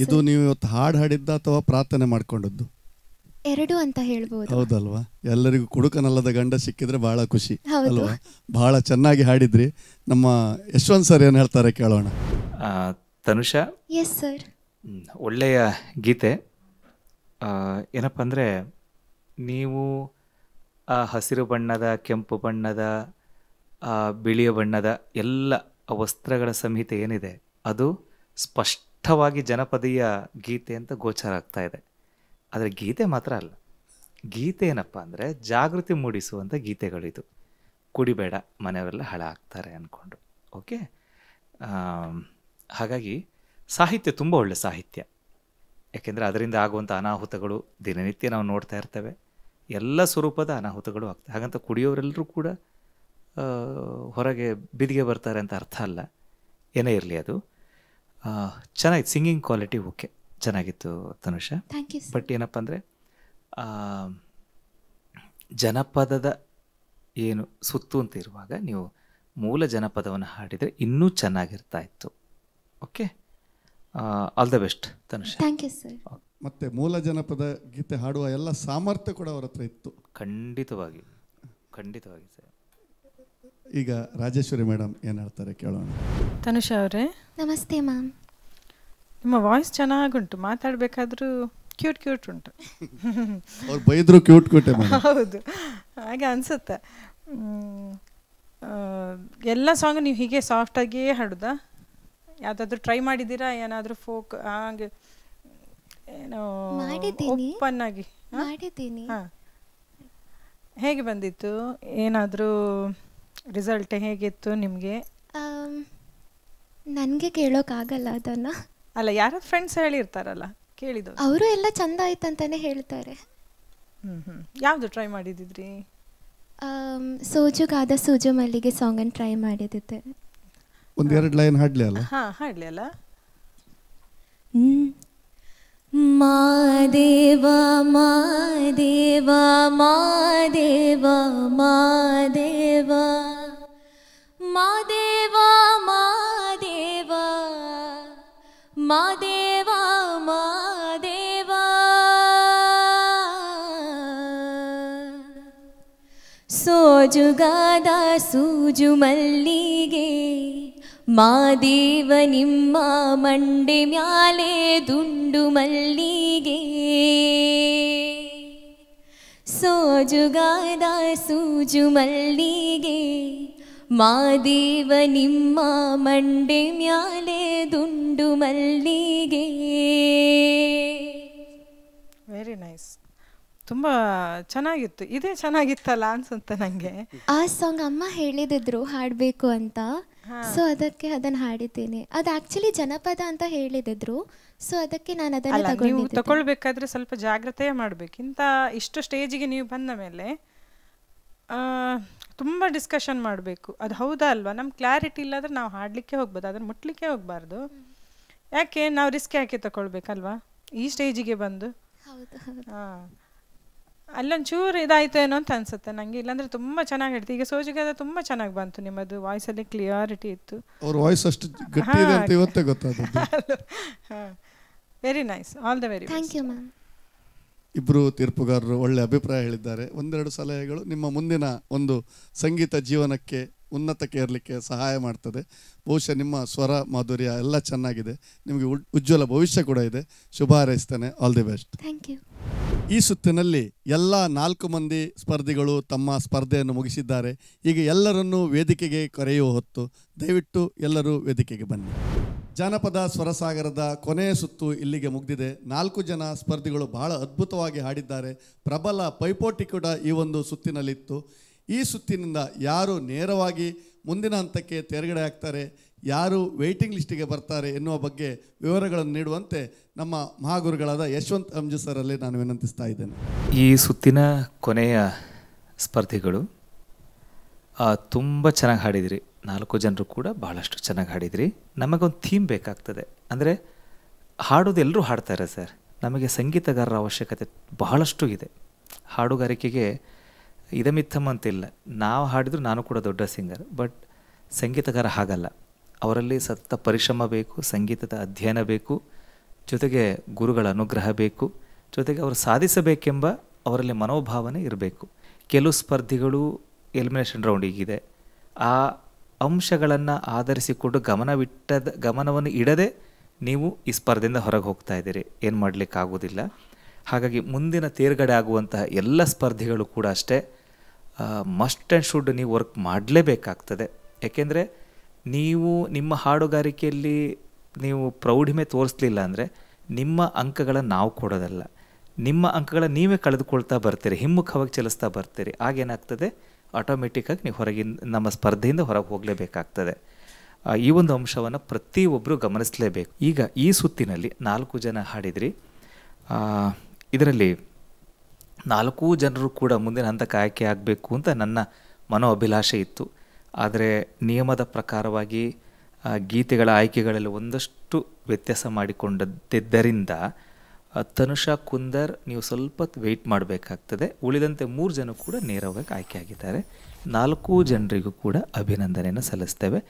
ಇದು ನೀವು ಇವತ್ತು ಹಾಡು ಹಾಡಿದ್ದ ಅಥವಾ ಪ್ರಾರ್ಥನೆ ಮಾಡ್ಕೊಂಡದ್ದು? ಎರಡು ಅಂತ ಹೇಳ್ಬೋದು. ಹೌದಲ್ವಾ? ಎಲ್ಲರಿಗೂ ಕುಡುಕನಲ್ಲದ ಗಂಡ ಸಿಕ್ಕಿದ್ರೆ ಬಹಳ ಖುಷಿ ಅಲ್ವಾ? ಬಹಳ ಚೆನ್ನಾಗಿ ಹಾಡಿದ್ರಿ. ನಮ್ಮ ಯಶವಂತ್ ಸರ್ ಏನು ಹೇಳ್ತಾರೆ ಕೇಳೋಣ. ತನುಷಾ, ಎಸ್ ಸರ್, ಒಳ್ಳೆಯ ಗೀತೆ. ಏನಪ್ಪ ಅಂದರೆ, ನೀವು ಆ ಹಸಿರು ಬಣ್ಣದ, ಕೆಂಪು ಬಣ್ಣದ, ಬಿಳಿಯ ಬಣ್ಣದ ಎಲ್ಲ ವಸ್ತ್ರಗಳ ಸಂಹಿತೆ ಏನಿದೆ ಅದು ಸ್ಪಷ್ಟವಾಗಿ ಜನಪದೀಯ ಗೀತೆ ಅಂತ ಗೋಚರ ಆಗ್ತಾ ಇದೆ. ಆದರೆ ಗೀತೆ ಮಾತ್ರ ಅಲ್ಲ, ಗೀತೆ ಏನಪ್ಪ ಅಂದರೆ ಜಾಗೃತಿ ಮೂಡಿಸುವಂಥ ಗೀತೆಗಳಿದು. ಕುಡಿಬೇಡ, ಮನೆಯವರೆಲ್ಲ ಹಳ ಆಗ್ತಾರೆ ಅಂದ್ಕೊಂಡು. ಓಕೆ, ಹಾಗಾಗಿ ಸಾಹಿತ್ಯ ತುಂಬ ಒಳ್ಳೆ ಸಾಹಿತ್ಯ. ಯಾಕೆಂದರೆ ಅದರಿಂದ ಆಗುವಂಥ ಅನಾಹುತಗಳು ದಿನನಿತ್ಯ ನಾವು ನೋಡ್ತಾ ಇರ್ತೇವೆ. ಎಲ್ಲ ಸ್ವರೂಪದ ಅನಾಹುತಗಳು ಆಗ್ತವೆ. ಹಾಗಂತ ಕುಡಿಯೋರೆಲ್ಲರೂ ಕೂಡ ಹೊರಗೆ ಬಿದಿಗೆ ಬರ್ತಾರೆ ಅಂತ ಅರ್ಥ ಅಲ್ಲ. ಏನೇ ಇರಲಿ, ಅದು ಚೆನ್ನಾಗಿತ್ತು. ಸಿಂಗಿಂಗ್ ಕ್ವಾಲಿಟಿ ಓಕೆ, ಚೆನ್ನಾಗಿತ್ತು ತನುಷಾ. ಬಟ್ ಏನಪ್ಪ ಅಂದರೆ, ಜನಪದದ ಏನು ಸುತ್ತು ಅಂತ ಇರುವಾಗ ನೀವು ಮೂಲ ಜನಪದವನ್ನು ಹಾಡಿದರೆ ಇನ್ನೂ ಚೆನ್ನಾಗಿರ್ತಾ ಇತ್ತು. Okay, all the best Tanusha. Thank you sir. ಮತ್ತೆ ಮೂಲ ಜನಪದ ಗೀತೆ ಹಾಡುವ ಎಲ್ಲ ಸಾಮರ್ಥ್ಯ ಕೂಡ ಅವರ ಹತ್ರ ಇತ್ತು. ಖಂಡಿತವಾಗಿ ಖಂಡಿತವಾಗಿ ಸರ್. ಈಗ ರಾಜೇಶ್ವರಿ ಮೇಡಮ್ ಏನು ಹೇಳ್ತಾರೆ ಕೇಳೋಣ. ತನುಷಾ ಅವರೇ ನಮಸ್ತೆ ಮ್ಯಾಮ್. ನಿಮ್ಮ ವಾಯ್ಸ್ ಚೆನ್ನಾಗುಂಟು, ಮಾತಾಡಬೇಕಾದ್ರೂ ಕ್ಯೂಟ್ ಉಂಟು. ಅವ್ರು ಬೈದ್ರು ಕ್ಯೂಟ್ ಹೌದು, ಹಾಗೆ ಅನಿಸುತ್ತೆ. ಎಲ್ಲ ಸಾಂಗ್ ನೀವು ಹೀಗೆ ಸಾಫ್ಟಾಗಿಯೇ ಹಾಡೋದಾ? ಯಾವುದಾದ್ರೂ ಟ್ರೈ ಮಾಡಿದ್ದೀರಾ? ಏನಾದರೂ ಫೋಕ್ ಹಾಗೆ ಏನೋ ಓಪನ್ ಆಗಿ ಮಾಡಿದ್ದೀನಿ. ಹಾಂ, ಹೇಗೆ ಬಂದಿತ್ತು? ಏನಾದರೂ ರಿಸಲ್ಟ್ ಹೇಗಿತ್ತು ನಿಮಗೆ? ನನಗೆ ಕೇಳೋಕ್ಕಾಗಲ್ಲ ಅದನ್ನು. ಅಲ್ಲ, ಯಾರಾದ್ರು ಫ್ರೆಂಡ್ಸ್ ಹೇಳಿರ್ತಾರಲ್ಲ, ಕೇಳಿದ್ದು ಅವರು ಎಲ್ಲ ಚಂದ ಆಯ್ತಂತಾನೆ ಹೇಳ್ತಾರೆ. ಯಾವುದು ಟ್ರೈ ಮಾಡಿದಿದ್ರಿ? ಸೋಜುಗಾದ ಸೂಜು ಮಲ್ಲಿಗೆ ಸಾಂಗನ್ನು ಟ್ರೈ ಮಾಡಿದ್ದೆ. ಒಂದೆರಡು ಲೈನ್ ಹಾಡ್ಲಿ ಅಲ್ಲ? ಹಾಂ, ಹಾಡಲಿ ಅಲ್ಲ. ಮಾದೇವ ಮಾದೇವ ಮಾದೇವ ಮಾದೇವ ಮಾದೇವ ಮಾದೇವ ಮಾದೇವ ಮಾದೇವ ಸೋಜುಗಾದ ಸೂಜು ಮಲ್ಲಿಗೆ ಮಾದೇವ ನಿಮ್ಮ ಮಂಡೆ ಮ್ಯಾಲೆ ದುಂಡು ಮಲ್ಲಿಗೆ ಸೋಜುಗಾದ ಸೂಜು ಮಲ್ಲಿಗೆ ಮಾದೇವ ನಿಮ್ಮ ಮಂಡೆ ಮ್ಯಾಲೆ ದುಂಡು ಮಲ್ಲಿಗೆ. ವೆರಿ ನೈಸ್, ತುಂಬ ಚೆನ್ನಾಗಿತ್ತು. ಇದೇ ಚೆನ್ನಾಗಿತ್ತಲ್ಲ ಅನ್ಸುತ್ತೆ ನನಗೆ. ಆ ಸಾಂಗ್ ಅಮ್ಮ ಹೇಳಿದಿದ್ರು ಹಾಡಬೇಕು ಅಂತ, ಸೊ ಅದಕ್ಕೆ ಅದನ್ನು ಹಾಡಿದ್ದೇನೆ. ಅದು ಆ್ಯಕ್ಚುಲಿ ಜನಪದ ಅಂತ ಹೇಳಿದಿದ್ರು, ಸೊ ಅದಕ್ಕೆ ನಾನು ಅದನ್ನು ನೀವು ತಗೊಳ್ಬೇಕಾದ್ರೆ ಸ್ವಲ್ಪ ಜಾಗ್ರತೆ ಮಾಡಬೇಕು. ಇಂಥ ಇಷ್ಟು ಸ್ಟೇಜಿಗೆ ನೀವು ಬಂದ ಮೇಲೆ ತುಂಬ ಡಿಸ್ಕಷನ್ ಮಾಡಬೇಕು. ಅದು ಹೌದಾ ಅಲ್ವಾ? ನಮ್ಮ ಕ್ಲಾರಿಟಿ ಇಲ್ಲಾಂದ್ರೆ ನಾವು ಹಾಡಲಿಕ್ಕೆ ಹೋಗ್ಬೋದು, ಅದನ್ನು ಮುಟ್ಲಿಕ್ಕೆ ಹೋಗಬಾರ್ದು. ಯಾಕೆ ನಾವು ರಿಸ್ಕ್ ಯಾಕೆ ತಗೊಳ್ಬೇಕಲ್ವಾ ಈ ಸ್ಟೇಜಿಗೆ ಬಂದು? ಹಾಂ, ಅಲ್ಲೊಂಚೂರು ಇದಾಯಿತು ಏನೋ ಅಂತ ಅನ್ಸುತ್ತೆ ನನಗೆ. ಇಲ್ಲಾಂದ್ರೆ ತುಂಬ ಚೆನ್ನಾಗಿ ಹೇಳ್ತೀವಿ. ಈಗ ಸೋಜಿಗಾದ ತುಂಬ ಚೆನ್ನಾಗಿ ಬಂತು, ನಿಮ್ಮದು ವಾಯ್ಸಲ್ಲಿ ಕ್ಲಿಯಾರಿಟಿ ಇತ್ತು. ಅವ್ರ ವಾಯ್ಸ್ ಅಷ್ಟು ಗಟ್ಟಿ ಇದೆ ಅಂತ ಇವತ್ತೇ ಗೊತ್ತಾದದ್ದು. ಹಾಂ, very nice, all the very best. Thank you ma'am. ಇಬ್ಬರು ತೀರ್ಪುಗಾರರು ಒಳ್ಳೆ ಅಭಿಪ್ರಾಯ ಹೇಳಿದ್ದಾರೆ. ಒಂದೆರಡು ಸಲಹೆಗಳು ನಿಮ್ಮ ಮುಂದಿನ ಒಂದು ಸಂಗೀತ ಜೀವನಕ್ಕೆ ಉನ್ನತಕ್ಕೆ ಏರಲಿಕ್ಕೆ ಸಹಾಯ ಮಾಡ್ತದೆ. ಬಹುಶಃ ನಿಮ್ಮ ಸ್ವರ ಮಾಧುರ್ಯ ಎಲ್ಲ ಚೆನ್ನಾಗಿದೆ, ನಿಮಗೆ ಉಜ್ವಲ ಭವಿಷ್ಯ ಕೂಡ ಇದೆ. ಶುಭ ಹಾರೈಸ್ತೇನೆ. All the best. Thank you. ಈ ಸುತ್ತಿನಲ್ಲಿ ಎಲ್ಲ 4 ಮಂದಿ ಸ್ಪರ್ಧಿಗಳು ತಮ್ಮ ಸ್ಪರ್ಧೆಯನ್ನು ಮುಗಿಸಿದ್ದಾರೆ. ಈಗ ಎಲ್ಲರನ್ನೂ ವೇದಿಕೆಗೆ ಕರೆಯುವ ಹೊತ್ತು. ದಯವಿಟ್ಟು ಎಲ್ಲರೂ ವೇದಿಕೆಗೆ ಬನ್ನಿ. ಜಾನಪದ ಸ್ವರಸಾಗರದ ಕೊನೆಯ ಸುತ್ತು ಇಲ್ಲಿಗೆ ಮುಗಿದಿದೆ. 4 ಜನ ಸ್ಪರ್ಧಿಗಳು ಬಹಳ ಅದ್ಭುತವಾಗಿ ಹಾಡಿದ್ದಾರೆ. ಪ್ರಬಲ ಪೈಪೋಟಿ ಕೂಡ ಈ ಒಂದು ಸುತ್ತಿನಲ್ಲಿತ್ತು. ಈ ಸುತ್ತಿನಿಂದ ಯಾರು ನೇರವಾಗಿ ಮುಂದಿನ ಹಂತಕ್ಕೆ ತೆರಗಡೆ ಆಗ್ತಾರೆ, ಯಾರು ವೇಟಿಂಗ್ ಲಿಸ್ಟಿಗೆ ಬರ್ತಾರೆ ಎನ್ನುವ ಬಗ್ಗೆ ವಿವರಗಳನ್ನು ನೀಡುವಂತೆ ನಮ್ಮ ಮಹಾಗುರುಗಳಾದ ಯಶವಂತ್ ಎಂಜಿ ಸರಲ್ಲಿ ನಾನು ವಿನಂತಿಸ್ತಾ ಇದ್ದೇನೆ. ಈ ಸುತ್ತಿನ ಕೊನೆಯ ಸ್ಪರ್ಧಿಗಳು ತುಂಬ ಚೆನ್ನಾಗಿ ಹಾಡಿದಿರಿ. 4 ಜನರು ಕೂಡ ಬಹಳಷ್ಟು ಚೆನ್ನಾಗಿ ಹಾಡಿದಿರಿ. ನಮಗೊಂದು ಥೀಮ್ ಬೇಕಾಗ್ತದೆ. ಅಂದರೆ ಹಾಡೋದು ಎಲ್ಲರೂ ಹಾಡ್ತಾರೆ ಸರ್, ನಮಗೆ ಸಂಗೀತಗಾರರ ಅವಶ್ಯಕತೆ ಬಹಳಷ್ಟು ಇದೆ. ಹಾಡುಗಾರಿಕೆಗೆ ಇದಮಿತ್ತಮ್ ಅಂತಿಲ್ಲ. ನಾವು ಹಾಡಿದ್ರು ನಾನು ಕೂಡ ದೊಡ್ಡ ಸಿಂಗರ್, ಬಟ್ ಸಂಗೀತಗಾರ ಹಾಗಲ್ಲ. ಅವರಲ್ಲಿ ಸತತ ಪರಿಶ್ರಮ ಬೇಕು, ಸಂಗೀತದ ಅಧ್ಯಯನ ಬೇಕು, ಜೊತೆಗೆ ಗುರುಗಳ ಅನುಗ್ರಹ ಬೇಕು, ಜೊತೆಗೆ ಅವರು ಸಾಧಿಸಬೇಕೆಂಬ ಅವರಲ್ಲಿ ಮನೋಭಾವನೆ ಇರಬೇಕು. ಕೆಲವು ಸ್ಪರ್ಧಿಗಳು ಎಲಿಮಿನೇಷನ್ ರೌಂಡಿಗಿದೆ. ಆ ಅಂಶಗಳನ್ನು ಆಧರಿಸಿಕೊಂಡು ಗಮನವನ್ನು ಇಡದೆ ನೀವು ಈ ಸ್ಪರ್ಧೆಯಿಂದ ಹೊರಗೆ ಹೋಗ್ತಾ ಇದ್ದೀರಿ, ಏನು ಮಾಡಲಿಕ್ಕಾಗೋದಿಲ್ಲ. ಹಾಗಾಗಿ ಮುಂದಿನ ತೇರ್ಗಡೆ ಆಗುವಂತಹ ಎಲ್ಲ ಸ್ಪರ್ಧಿಗಳು ಕೂಡ ಅಷ್ಟೇ ಮಸ್ಟ್ ಆ್ಯಂಡ್ ಶುಡ್ ನೀವು ವರ್ಕ್ ಮಾಡಲೇಬೇಕಾಗ್ತದೆ. ಯಾಕೆಂದರೆ ನೀವು ನಿಮ್ಮ ಹಾಡುಗಾರಿಕೆಯಲ್ಲಿ ನೀವು ಪ್ರೌಢಿಮೆ ತೋರಿಸ್ಲಿಲ್ಲ ಅಂದರೆ ನಿಮ್ಮ ಅಂಕಗಳನ್ನು ನಾವು ಕೊಡೋದಲ್ಲ, ನಿಮ್ಮ ಅಂಕಗಳನ್ನು ನೀವೇ ಕಳೆದುಕೊಳ್ತಾ ಬರ್ತೀರಿ, ಹಿಮ್ಮುಖವಾಗಿ ಚಲಿಸ್ತಾ ಬರ್ತೀರಿ. ಆಗೇನಾಗ್ತದೆ, ಆಟೋಮೆಟಿಕ್ಕಾಗಿ ನೀವು ನಮ್ಮ ಸ್ಪರ್ಧೆಯಿಂದ ಹೊರಗೆ ಹೋಗಲೇಬೇಕಾಗ್ತದೆ. ಈ ಒಂದು ಅಂಶವನ್ನು ಪ್ರತಿಯೊಬ್ಬರು ಗಮನಿಸಲೇಬೇಕು. ಈಗ ಈ ಸುತ್ತಿನಲ್ಲಿ 4 ಜನ ಹಾಡಿದ್ರಿ. ಇದರಲ್ಲಿ 4 ಜನರು ಕೂಡ ಮುಂದಿನ ಹಂತಕ್ಕೆ ಆಯ್ಕೆ ಆಗಬೇಕು ಅಂತ ನನ್ನ ಮನೋ ಅಭಿಲಾಷೆ ಇತ್ತು. ಆದರೆ ನಿಯಮದ ಪ್ರಕಾರವಾಗಿ ಗೀತೆಗಳ ಆಯ್ಕೆಗಳಲ್ಲಿ ಒಂದಷ್ಟು ವ್ಯತ್ಯಾಸ ಮಾಡಿಕೊಂಡಿದ್ದರಿಂದ ತನುಷಾ ಕುಂದರ್ ನೀವು ಸ್ವಲ್ಪ ವೆಯ್ಟ್ ಮಾಡಬೇಕಾಗ್ತದೆ. ಉಳಿದಂತೆ 3 ಜನ ಕೂಡ ನೇರವಾಗಿ ಆಯ್ಕೆ ಆಗಿದ್ದಾರೆ. 4 ಜನರಿಗೂ ಕೂಡ ಅಭಿನಂದನೆಯನ್ನು ಸಲ್ಲಿಸ್ತೇವೆ.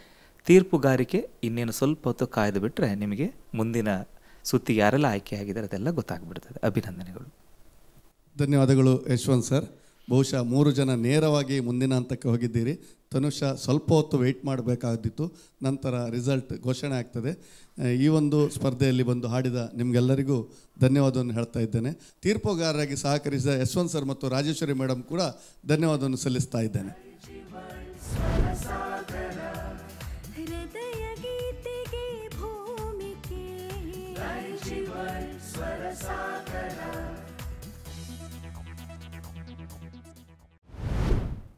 ತೀರ್ಪುಗಾರಿಕೆ ಇನ್ನೇನು ಸ್ವಲ್ಪ ಹೊತ್ತು ಕಾಯ್ದು ಬಿಟ್ಟರೆ ನಿಮಗೆ ಮುಂದಿನ ಸುತ್ತಿಗೆ ಯಾರೆಲ್ಲ ಆಯ್ಕೆ ಆಗಿದ್ದಾರೆ ಅದೆಲ್ಲ ಗೊತ್ತಾಗ್ಬಿಡ್ತದೆ. ಅಭಿನಂದನೆಗಳು. ಧನ್ಯವಾದಗಳು ಯಶವಂತ್ ಸರ್. ಬಹುಶಃ 3 ಜನ ನೇರವಾಗಿ ಮುಂದಿನ ಹಂತಕ್ಕೆ ಹೋಗಿದ್ದೀರಿ. ತನುಷ ಸ್ವಲ್ಪ ಹೊತ್ತು ವೆಯ್ಟ್ ಮಾಡಬೇಕಾಗಿತ್ತು, ನಂತರ ರಿಸಲ್ಟ್ ಘೋಷಣೆ ಆಗ್ತದೆ. ಈ ಒಂದು ಸ್ಪರ್ಧೆಯಲ್ಲಿ ಬಂದು ಹಾಡಿದ ನಿಮಗೆಲ್ಲರಿಗೂ ಧನ್ಯವಾದವನ್ನು ಹೇಳ್ತಾ ಇದ್ದೇನೆ. ತೀರ್ಪುಗಾರರಾಗಿ ಸಹಕರಿಸಿದ ಯಶವಂತ್ ಸರ್ ಮತ್ತು ರಾಜೇಶ್ವರಿ ಮೇಡಮ್ ಕೂಡ ಧನ್ಯವಾದವನ್ನು ಸಲ್ಲಿಸ್ತಾ ಇದ್ದೇನೆ.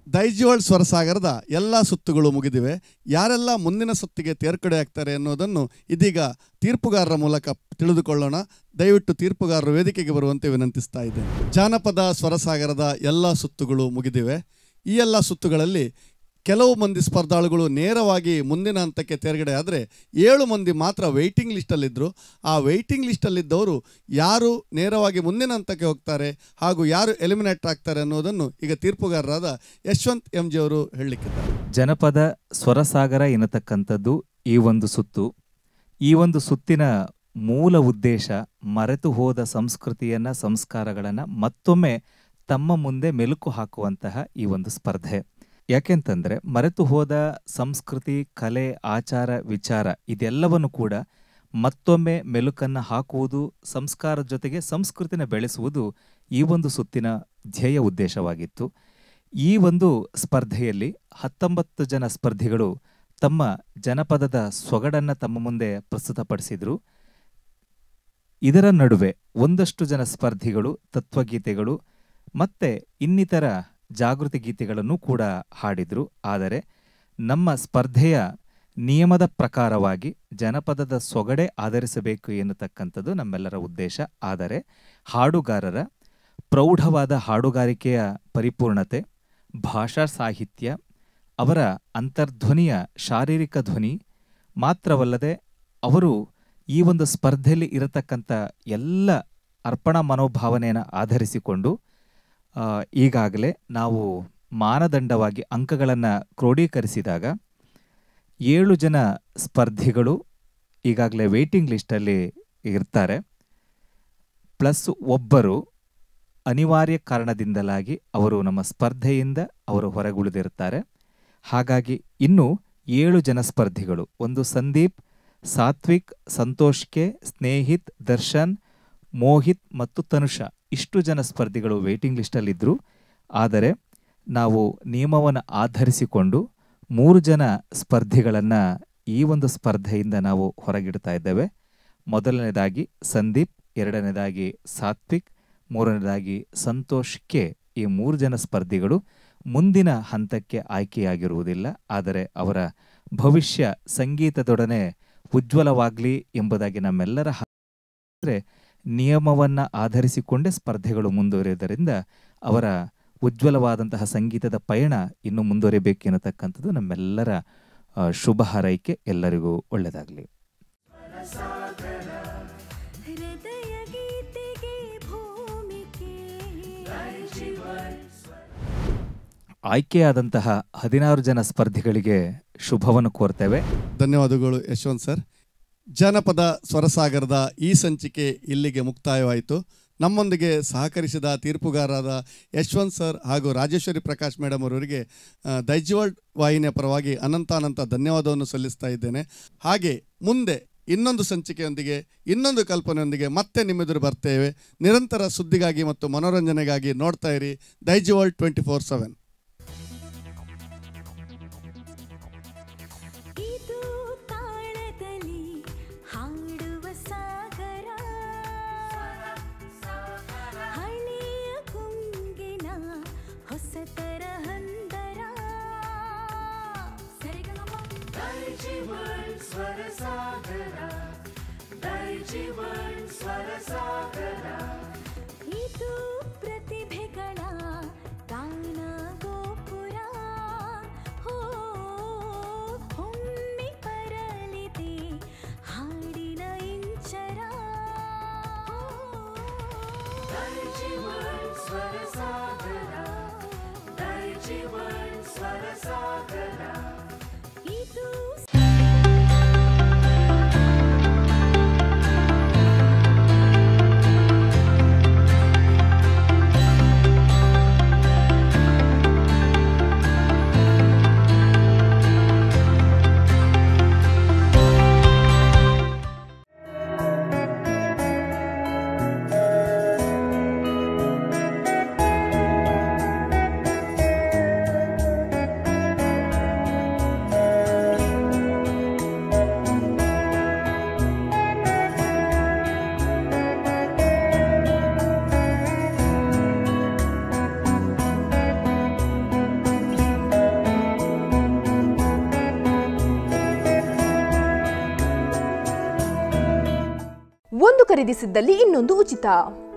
ದೈಜಿವಳ್ ಸ್ವರಸಾಗರದ ಎಲ್ಲ ಸುತ್ತುಗಳು ಮುಗಿದಿವೆ. ಯಾರೆಲ್ಲ ಮುಂದಿನ ಸುತ್ತಿಗೆ ತೇರ್ಗಡೆ ಆಗ್ತಾರೆ ಅನ್ನೋದನ್ನು ಇದೀಗ ತೀರ್ಪುಗಾರರ ಮೂಲಕ ತಿಳಿದುಕೊಳ್ಳೋಣ. ದಯವಿಟ್ಟು ತೀರ್ಪುಗಾರರು ವೇದಿಕೆಗೆ ಬರುವಂತೆ ವಿನಂತಿಸ್ತಾ ಇದ್ದೇನೆ. ಜಾನಪದ ಸ್ವರಸಾಗರದ ಎಲ್ಲ ಸುತ್ತುಗಳು ಮುಗಿದಿವೆ. ಈ ಎಲ್ಲ ಸುತ್ತುಗಳಲ್ಲಿ ಕೆಲವು ಮಂದಿ ಸ್ಪರ್ಧಾಳುಗಳು ನೇರವಾಗಿ ಮುಂದಿನ ಹಂತಕ್ಕೆ ತೇರ್ಗಡೆ ಆದರೆ 7 ಮಂದಿ ಮಾತ್ರ ವೆಯ್ಟಿಂಗ್ ಲಿಸ್ಟಲ್ಲಿದ್ದರು. ಆ ವೆಯ್ಟಿಂಗ್ ಲಿಸ್ಟಲ್ಲಿದ್ದವರು ಯಾರು ನೇರವಾಗಿ ಮುಂದಿನ ಹಂತಕ್ಕೆ ಹೋಗ್ತಾರೆ ಹಾಗೂ ಯಾರು ಎಲಿಮಿನೇಟ್ ಆಗ್ತಾರೆ ಅನ್ನೋದನ್ನು ಈಗ ತೀರ್ಪುಗಾರರಾದ ಯಶವಂತ್ ಎಂ ಜಿ ಅವರು ಹೇಳಲಿಕ್ಕಿದ್ದಾರೆ. ಜನಪದ ಸ್ವರಸಾಗರ ಎನ್ನತಕ್ಕಂಥದ್ದು ಈ ಒಂದು ಸುತ್ತು. ಈ ಒಂದು ಸುತ್ತಿನ ಮೂಲ ಉದ್ದೇಶ ಮರೆತು ಹೋದ ಸಂಸ್ಕೃತಿಯನ್ನು, ಸಂಸ್ಕಾರಗಳನ್ನು ಮತ್ತೊಮ್ಮೆ ತಮ್ಮ ಮುಂದೆ ಮೆಲುಕು ಹಾಕುವಂತಹ ಈ ಒಂದು ಸ್ಪರ್ಧೆ. ಯಾಕೆಂತಂದರೆ ಮರೆತು ಹೋದ ಸಂಸ್ಕೃತಿ, ಕಲೆ, ಆಚಾರ, ವಿಚಾರ ಇದೆಲ್ಲವನ್ನು ಕೂಡ ಮತ್ತೊಮ್ಮೆ ಮೆಲುಕನ್ನು ಹಾಕುವುದು, ಸಂಸ್ಕಾರದ ಜೊತೆಗೆ ಸಂಸ್ಕೃತಿನ ಬೆಳೆಸುವುದು ಈ ಒಂದು ಸುತ್ತಿನ ಧ್ಯೇಯ ಉದ್ದೇಶವಾಗಿತ್ತು. ಈ ಒಂದು ಸ್ಪರ್ಧೆಯಲ್ಲಿ 19 ಜನ ಸ್ಪರ್ಧಿಗಳು ತಮ್ಮ ಜನಪದದ ಸೊಗಡನ್ನು ತಮ್ಮ ಮುಂದೆ ಪ್ರಸ್ತುತಪಡಿಸಿದರು. ಇದರ ನಡುವೆ ಒಂದಷ್ಟು ಜನ ಸ್ಪರ್ಧಿಗಳು ತತ್ವಗೀತೆಗಳು ಮತ್ತು ಇನ್ನಿತರ ಜಾಗೃತಿ ಗೀತೆಗಳನ್ನು ಕೂಡ ಹಾಡಿದರು. ಆದರೆ ನಮ್ಮ ಸ್ಪರ್ಧೆಯ ನಿಯಮದ ಪ್ರಕಾರವಾಗಿ ಜನಪದದ ಸೊಗಡೆ ಆಧರಿಸಬೇಕು ಎನ್ನತಕ್ಕಂಥದ್ದು ನಮ್ಮೆಲ್ಲರ ಉದ್ದೇಶ. ಆದರೆ ಹಾಡುಗಾರರ ಪ್ರೌಢವಾದ ಹಾಡುಗಾರಿಕೆಯ ಪರಿಪೂರ್ಣತೆ, ಭಾಷಾ ಸಾಹಿತ್ಯ, ಅವರ ಅಂತರ್ಧ್ವನಿಯ ಶಾರೀರಿಕ ಧ್ವನಿ ಮಾತ್ರವಲ್ಲದೆ ಅವರು ಈ ಒಂದು ಸ್ಪರ್ಧೆಯಲ್ಲಿ ಇರತಕ್ಕಂಥ ಎಲ್ಲ ಅರ್ಪಣಾ ಮನೋಭಾವನೆಯನ್ನು ಆಧರಿಸಿಕೊಂಡು ಈಗಾಗಲೇ ನಾವು ಮಾನದಂಡವಾಗಿ ಅಂಕಗಳನ್ನು ಕ್ರೋಢೀಕರಿಸಿದಾಗ 7 ಜನ ಸ್ಪರ್ಧಿಗಳು ಈಗಾಗಲೇ ವೇಟಿಂಗ್ ಲಿಸ್ಟಲ್ಲಿ ಇರ್ತಾರೆ. ಪ್ಲಸ್ ಒಬ್ಬರು ಅನಿವಾರ್ಯ ಕಾರಣದಿಂದಲಾಗಿ ಅವರು ನಮ್ಮ ಸ್ಪರ್ಧೆಯಿಂದ ಅವರು ಹೊರಗುಳಿದಿರ್ತಾರೆ. ಹಾಗಾಗಿ ಇನ್ನೂ 7 ಜನ ಸ್ಪರ್ಧಿಗಳು, ಒಂದು ಸಂದೀಪ್, ಸಾತ್ವಿಕ್, ಸಂತೋಷ್ ಕೆ, ಸ್ನೇಹಿತ್, ದರ್ಶನ್, ಮೋಹಿತ್ ಮತ್ತು ತನುಷ, ಇಷ್ಟು ಜನ ಸ್ಪರ್ಧಿಗಳು ವೇಟಿಂಗ್ ಲಿಸ್ಟಲ್ಲಿದ್ದರು. ಆದರೆ ನಾವು ನಿಯಮವನ್ನು ಆಧರಿಸಿಕೊಂಡು 3 ಜನ ಸ್ಪರ್ಧಿಗಳನ್ನು ಈ ಒಂದು ಸ್ಪರ್ಧೆಯಿಂದ ನಾವು ಹೊರಗಿಡ್ತಾ ಇದ್ದೇವೆ. ಮೊದಲನೇದಾಗಿ ಸಂದೀಪ್, ಎರಡನೇದಾಗಿ ಸಾತ್ವಿಕ್, ಮೂರನೇದಾಗಿ ಸಂತೋಷ್ ಕೆ. ಈ 3 ಜನ ಸ್ಪರ್ಧಿಗಳು ಮುಂದಿನ ಹಂತಕ್ಕೆ ಆಯ್ಕೆಯಾಗಿರುವುದಿಲ್ಲ. ಆದರೆ ಅವರ ಭವಿಷ್ಯ ಸಂಗೀತದೊಡನೆ ಉಜ್ವಲವಾಗಲಿ ಎಂಬುದಾಗಿ ನಮ್ಮೆಲ್ಲರ ನಿಯಮವನ್ನು ಆಧರಿಸಿಕೊಂಡೇ ಸ್ಪರ್ಧೆಗಳು ಮುಂದುವರಿಯುವುದರಿಂದ ಅವರ ಉಜ್ವಲವಾದಂತಹ ಸಂಗೀತದ ಪಯಣ ಇನ್ನೂ ಮುಂದುವರಿಬೇಕೆನ್ನತಕ್ಕಂಥದ್ದು ನಮ್ಮೆಲ್ಲರ ಶುಭ ಹಾರೈಕೆ. ಎಲ್ಲರಿಗೂ ಒಳ್ಳೆಯದಾಗಲಿ. ಆಯ್ಕೆಯಾದಂತಹ 16 ಜನ ಸ್ಪರ್ಧಿಗಳಿಗೆ ಶುಭವನ್ನು ಕೋರ್ತೇವೆ. ಧನ್ಯವಾದಗಳು ಯಶವಂತ್ ಸರ್. ಜನಪದ ಸ್ವರಸಾಗರದ ಈ ಸಂಚಿಕೆ ಇಲ್ಲಿಗೆ ಮುಕ್ತಾಯವಾಯಿತು. ನಮ್ಮೊಂದಿಗೆ ಸಹಕರಿಸಿದ ತೀರ್ಪುಗಾರರಾದ ಯಶವಂತ್ ಸರ್ ಹಾಗೂ ರಾಜೇಶ್ವರಿ ಪ್ರಕಾಶ್ ಮೇಡಮ್ ಅವರಿಗೆ ದೈಜಿವಳ್ ವಾಹಿನಿಯ ಪರವಾಗಿ ಅನಂತ ಧನ್ಯವಾದವನ್ನು ಸಲ್ಲಿಸ್ತಾ ಇದ್ದೇನೆ. ಹಾಗೆ ಮುಂದೆ ಇನ್ನೊಂದು ಸಂಚಿಕೆಯೊಂದಿಗೆ, ಇನ್ನೊಂದು ಕಲ್ಪನೆಯೊಂದಿಗೆ ಮತ್ತೆ ನಿಮ್ಮೆದುರು ಬರ್ತೇವೆ. ನಿರಂತರ ಸುದ್ದಿಗಾಗಿ ಮತ್ತು ಮನೋರಂಜನೆಗಾಗಿ ನೋಡ್ತಾ ಇರಿ ದೈಜಿವಳ್ 24/7. ಇದು ಪ್ರತಿಭೆಗಳ ಗಾನ ಗೋಪುರ. ಒಮ್ಮೆ ಬರಲಿದೆ ಹಾಡಿನ ಇಂಚರ. ಇದು ಖರೀದಿಸಿದ್ದಲ್ಲಿ ಇನ್ನೊಂದು ಉಚಿತ.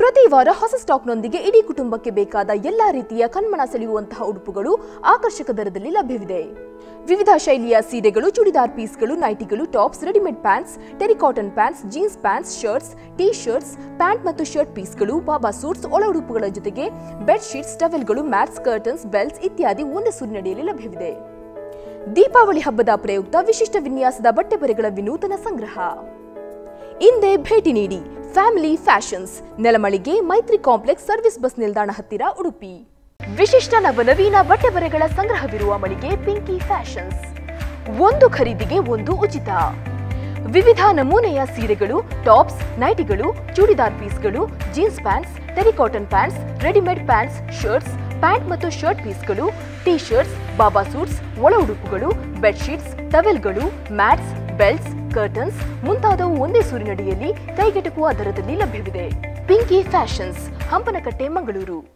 ಪ್ರತಿ ವಾರ ಹೊಸ ಸ್ಟಾಕ್ನೊಂದಿಗೆ ಇಡೀ ಕುಟುಂಬಕ್ಕೆ ಬೇಕಾದ ಎಲ್ಲಾ ರೀತಿಯ ಕಣ್ಮನ ಸೆಳೆಯುವಂತಹ ಉಡುಪುಗಳು ಆಕರ್ಷಕ ದರದಲ್ಲಿ ಲಭ್ಯವಿದೆ. ವಿವಿಧ ಶೈಲಿಯ ಸೀರೆಗಳು, ಚೂಡಿದಾರ್ ಪೀಸ್ಗಳು, ನೈಟಿಗಳು, tops, readymade pants, terry cotton pants, jeans pants, shirts, T shirts, pant ಮತ್ತು ಶರ್ಟ್ ಪೀಸ್ಗಳು, ಬಾಬಾ ಸೂಟ್ಸ್, ಒಳ ಉಡುಪುಗಳ ಜೊತೆಗೆ ಬೆಡ್ ಶೀಟ್ಸ್, ಟವೆಲ್ಗಳು, ಮ್ಯಾಟ್ಸ್, ಕರ್ಟನ್ಸ್, ಬೆಲ್ಸ್ ಇತ್ಯಾದಿ ಒಂದೇ ಸೂರಿನಡಿಯಲ್ಲಿ ಲಭ್ಯವಿದೆ. ದೀಪಾವಳಿ ಹಬ್ಬದ ಪ್ರಯುಕ್ತ ವಿಶಿಷ್ಟ ವಿನ್ಯಾಸದ ಬಟ್ಟೆ ಬರೆಗಳ ವಿನೂತನ ಸಂಗ್ರಹ. ಇಂದೇ ಭೇಟಿ ನೀಡಿ ಫ್ಯಾಮಿಲಿ ಫ್ಯಾಷನ್ಸ್, ನೆಲಮಳಿಗೆ, ಮೈತ್ರಿ ಕಾಂಪ್ಲೆಕ್ಸ್, ಸರ್ವಿಸ್ ಬಸ್ ನಿಲ್ದಾಣ ಹತ್ತಿರ, ಉಡುಪಿ. ವಿಶಿಷ್ಟ ನವನವೀನ ಬಟ್ಟೆ ಬರೆಗಳ ಸಂಗ್ರಹವಿರುವ ಮಳಿಗೆ ಪಿಂಕಿ ಫ್ಯಾಷನ್ಸ್. ಒಂದು ಖರೀದಿಗೆ ಒಂದು ಉಚಿತ. ವಿವಿಧ ನಮೂನೆಯ ಸೀರೆಗಳು, ಟಾಪ್ಸ್, ನೈಟಿಗಳು, ಚೂಡಿದಾರ್ ಪೀಸ್ಗಳು, jeans pants, terry cotton pants, readymade pants, shirts, pant ಮತ್ತು ಶರ್ಟ್ ಪೀಸ್ಗಳು, ಟೀ ಶರ್ಟ್ಸ್, ಬಾಬಾ ಸೂಟ್ಸ್, ಒಳ ಉಡುಪುಗಳು, ಬೆಡ್ಶೀಟ್ಸ್, ಟವೆಲ್ಗಳು, ಮ್ಯಾಟ್ಸ್, ಬೆಲ್ಟ್ಸ್, ಕರ್ಟನ್ಸ್ ಮುಂತಾದವು ಒಂದೇ ಸೂರಿನಡಿಯಲ್ಲಿ ಕೈಗೆಟುಕುವ ದರದಲ್ಲಿ ಲಭ್ಯವಿದೆ. ಪಿಂಕಿ ಫ್ಯಾಷನ್ಸ್, ಹಂಪನಕಟ್ಟೆ, ಮಂಗಳೂರು.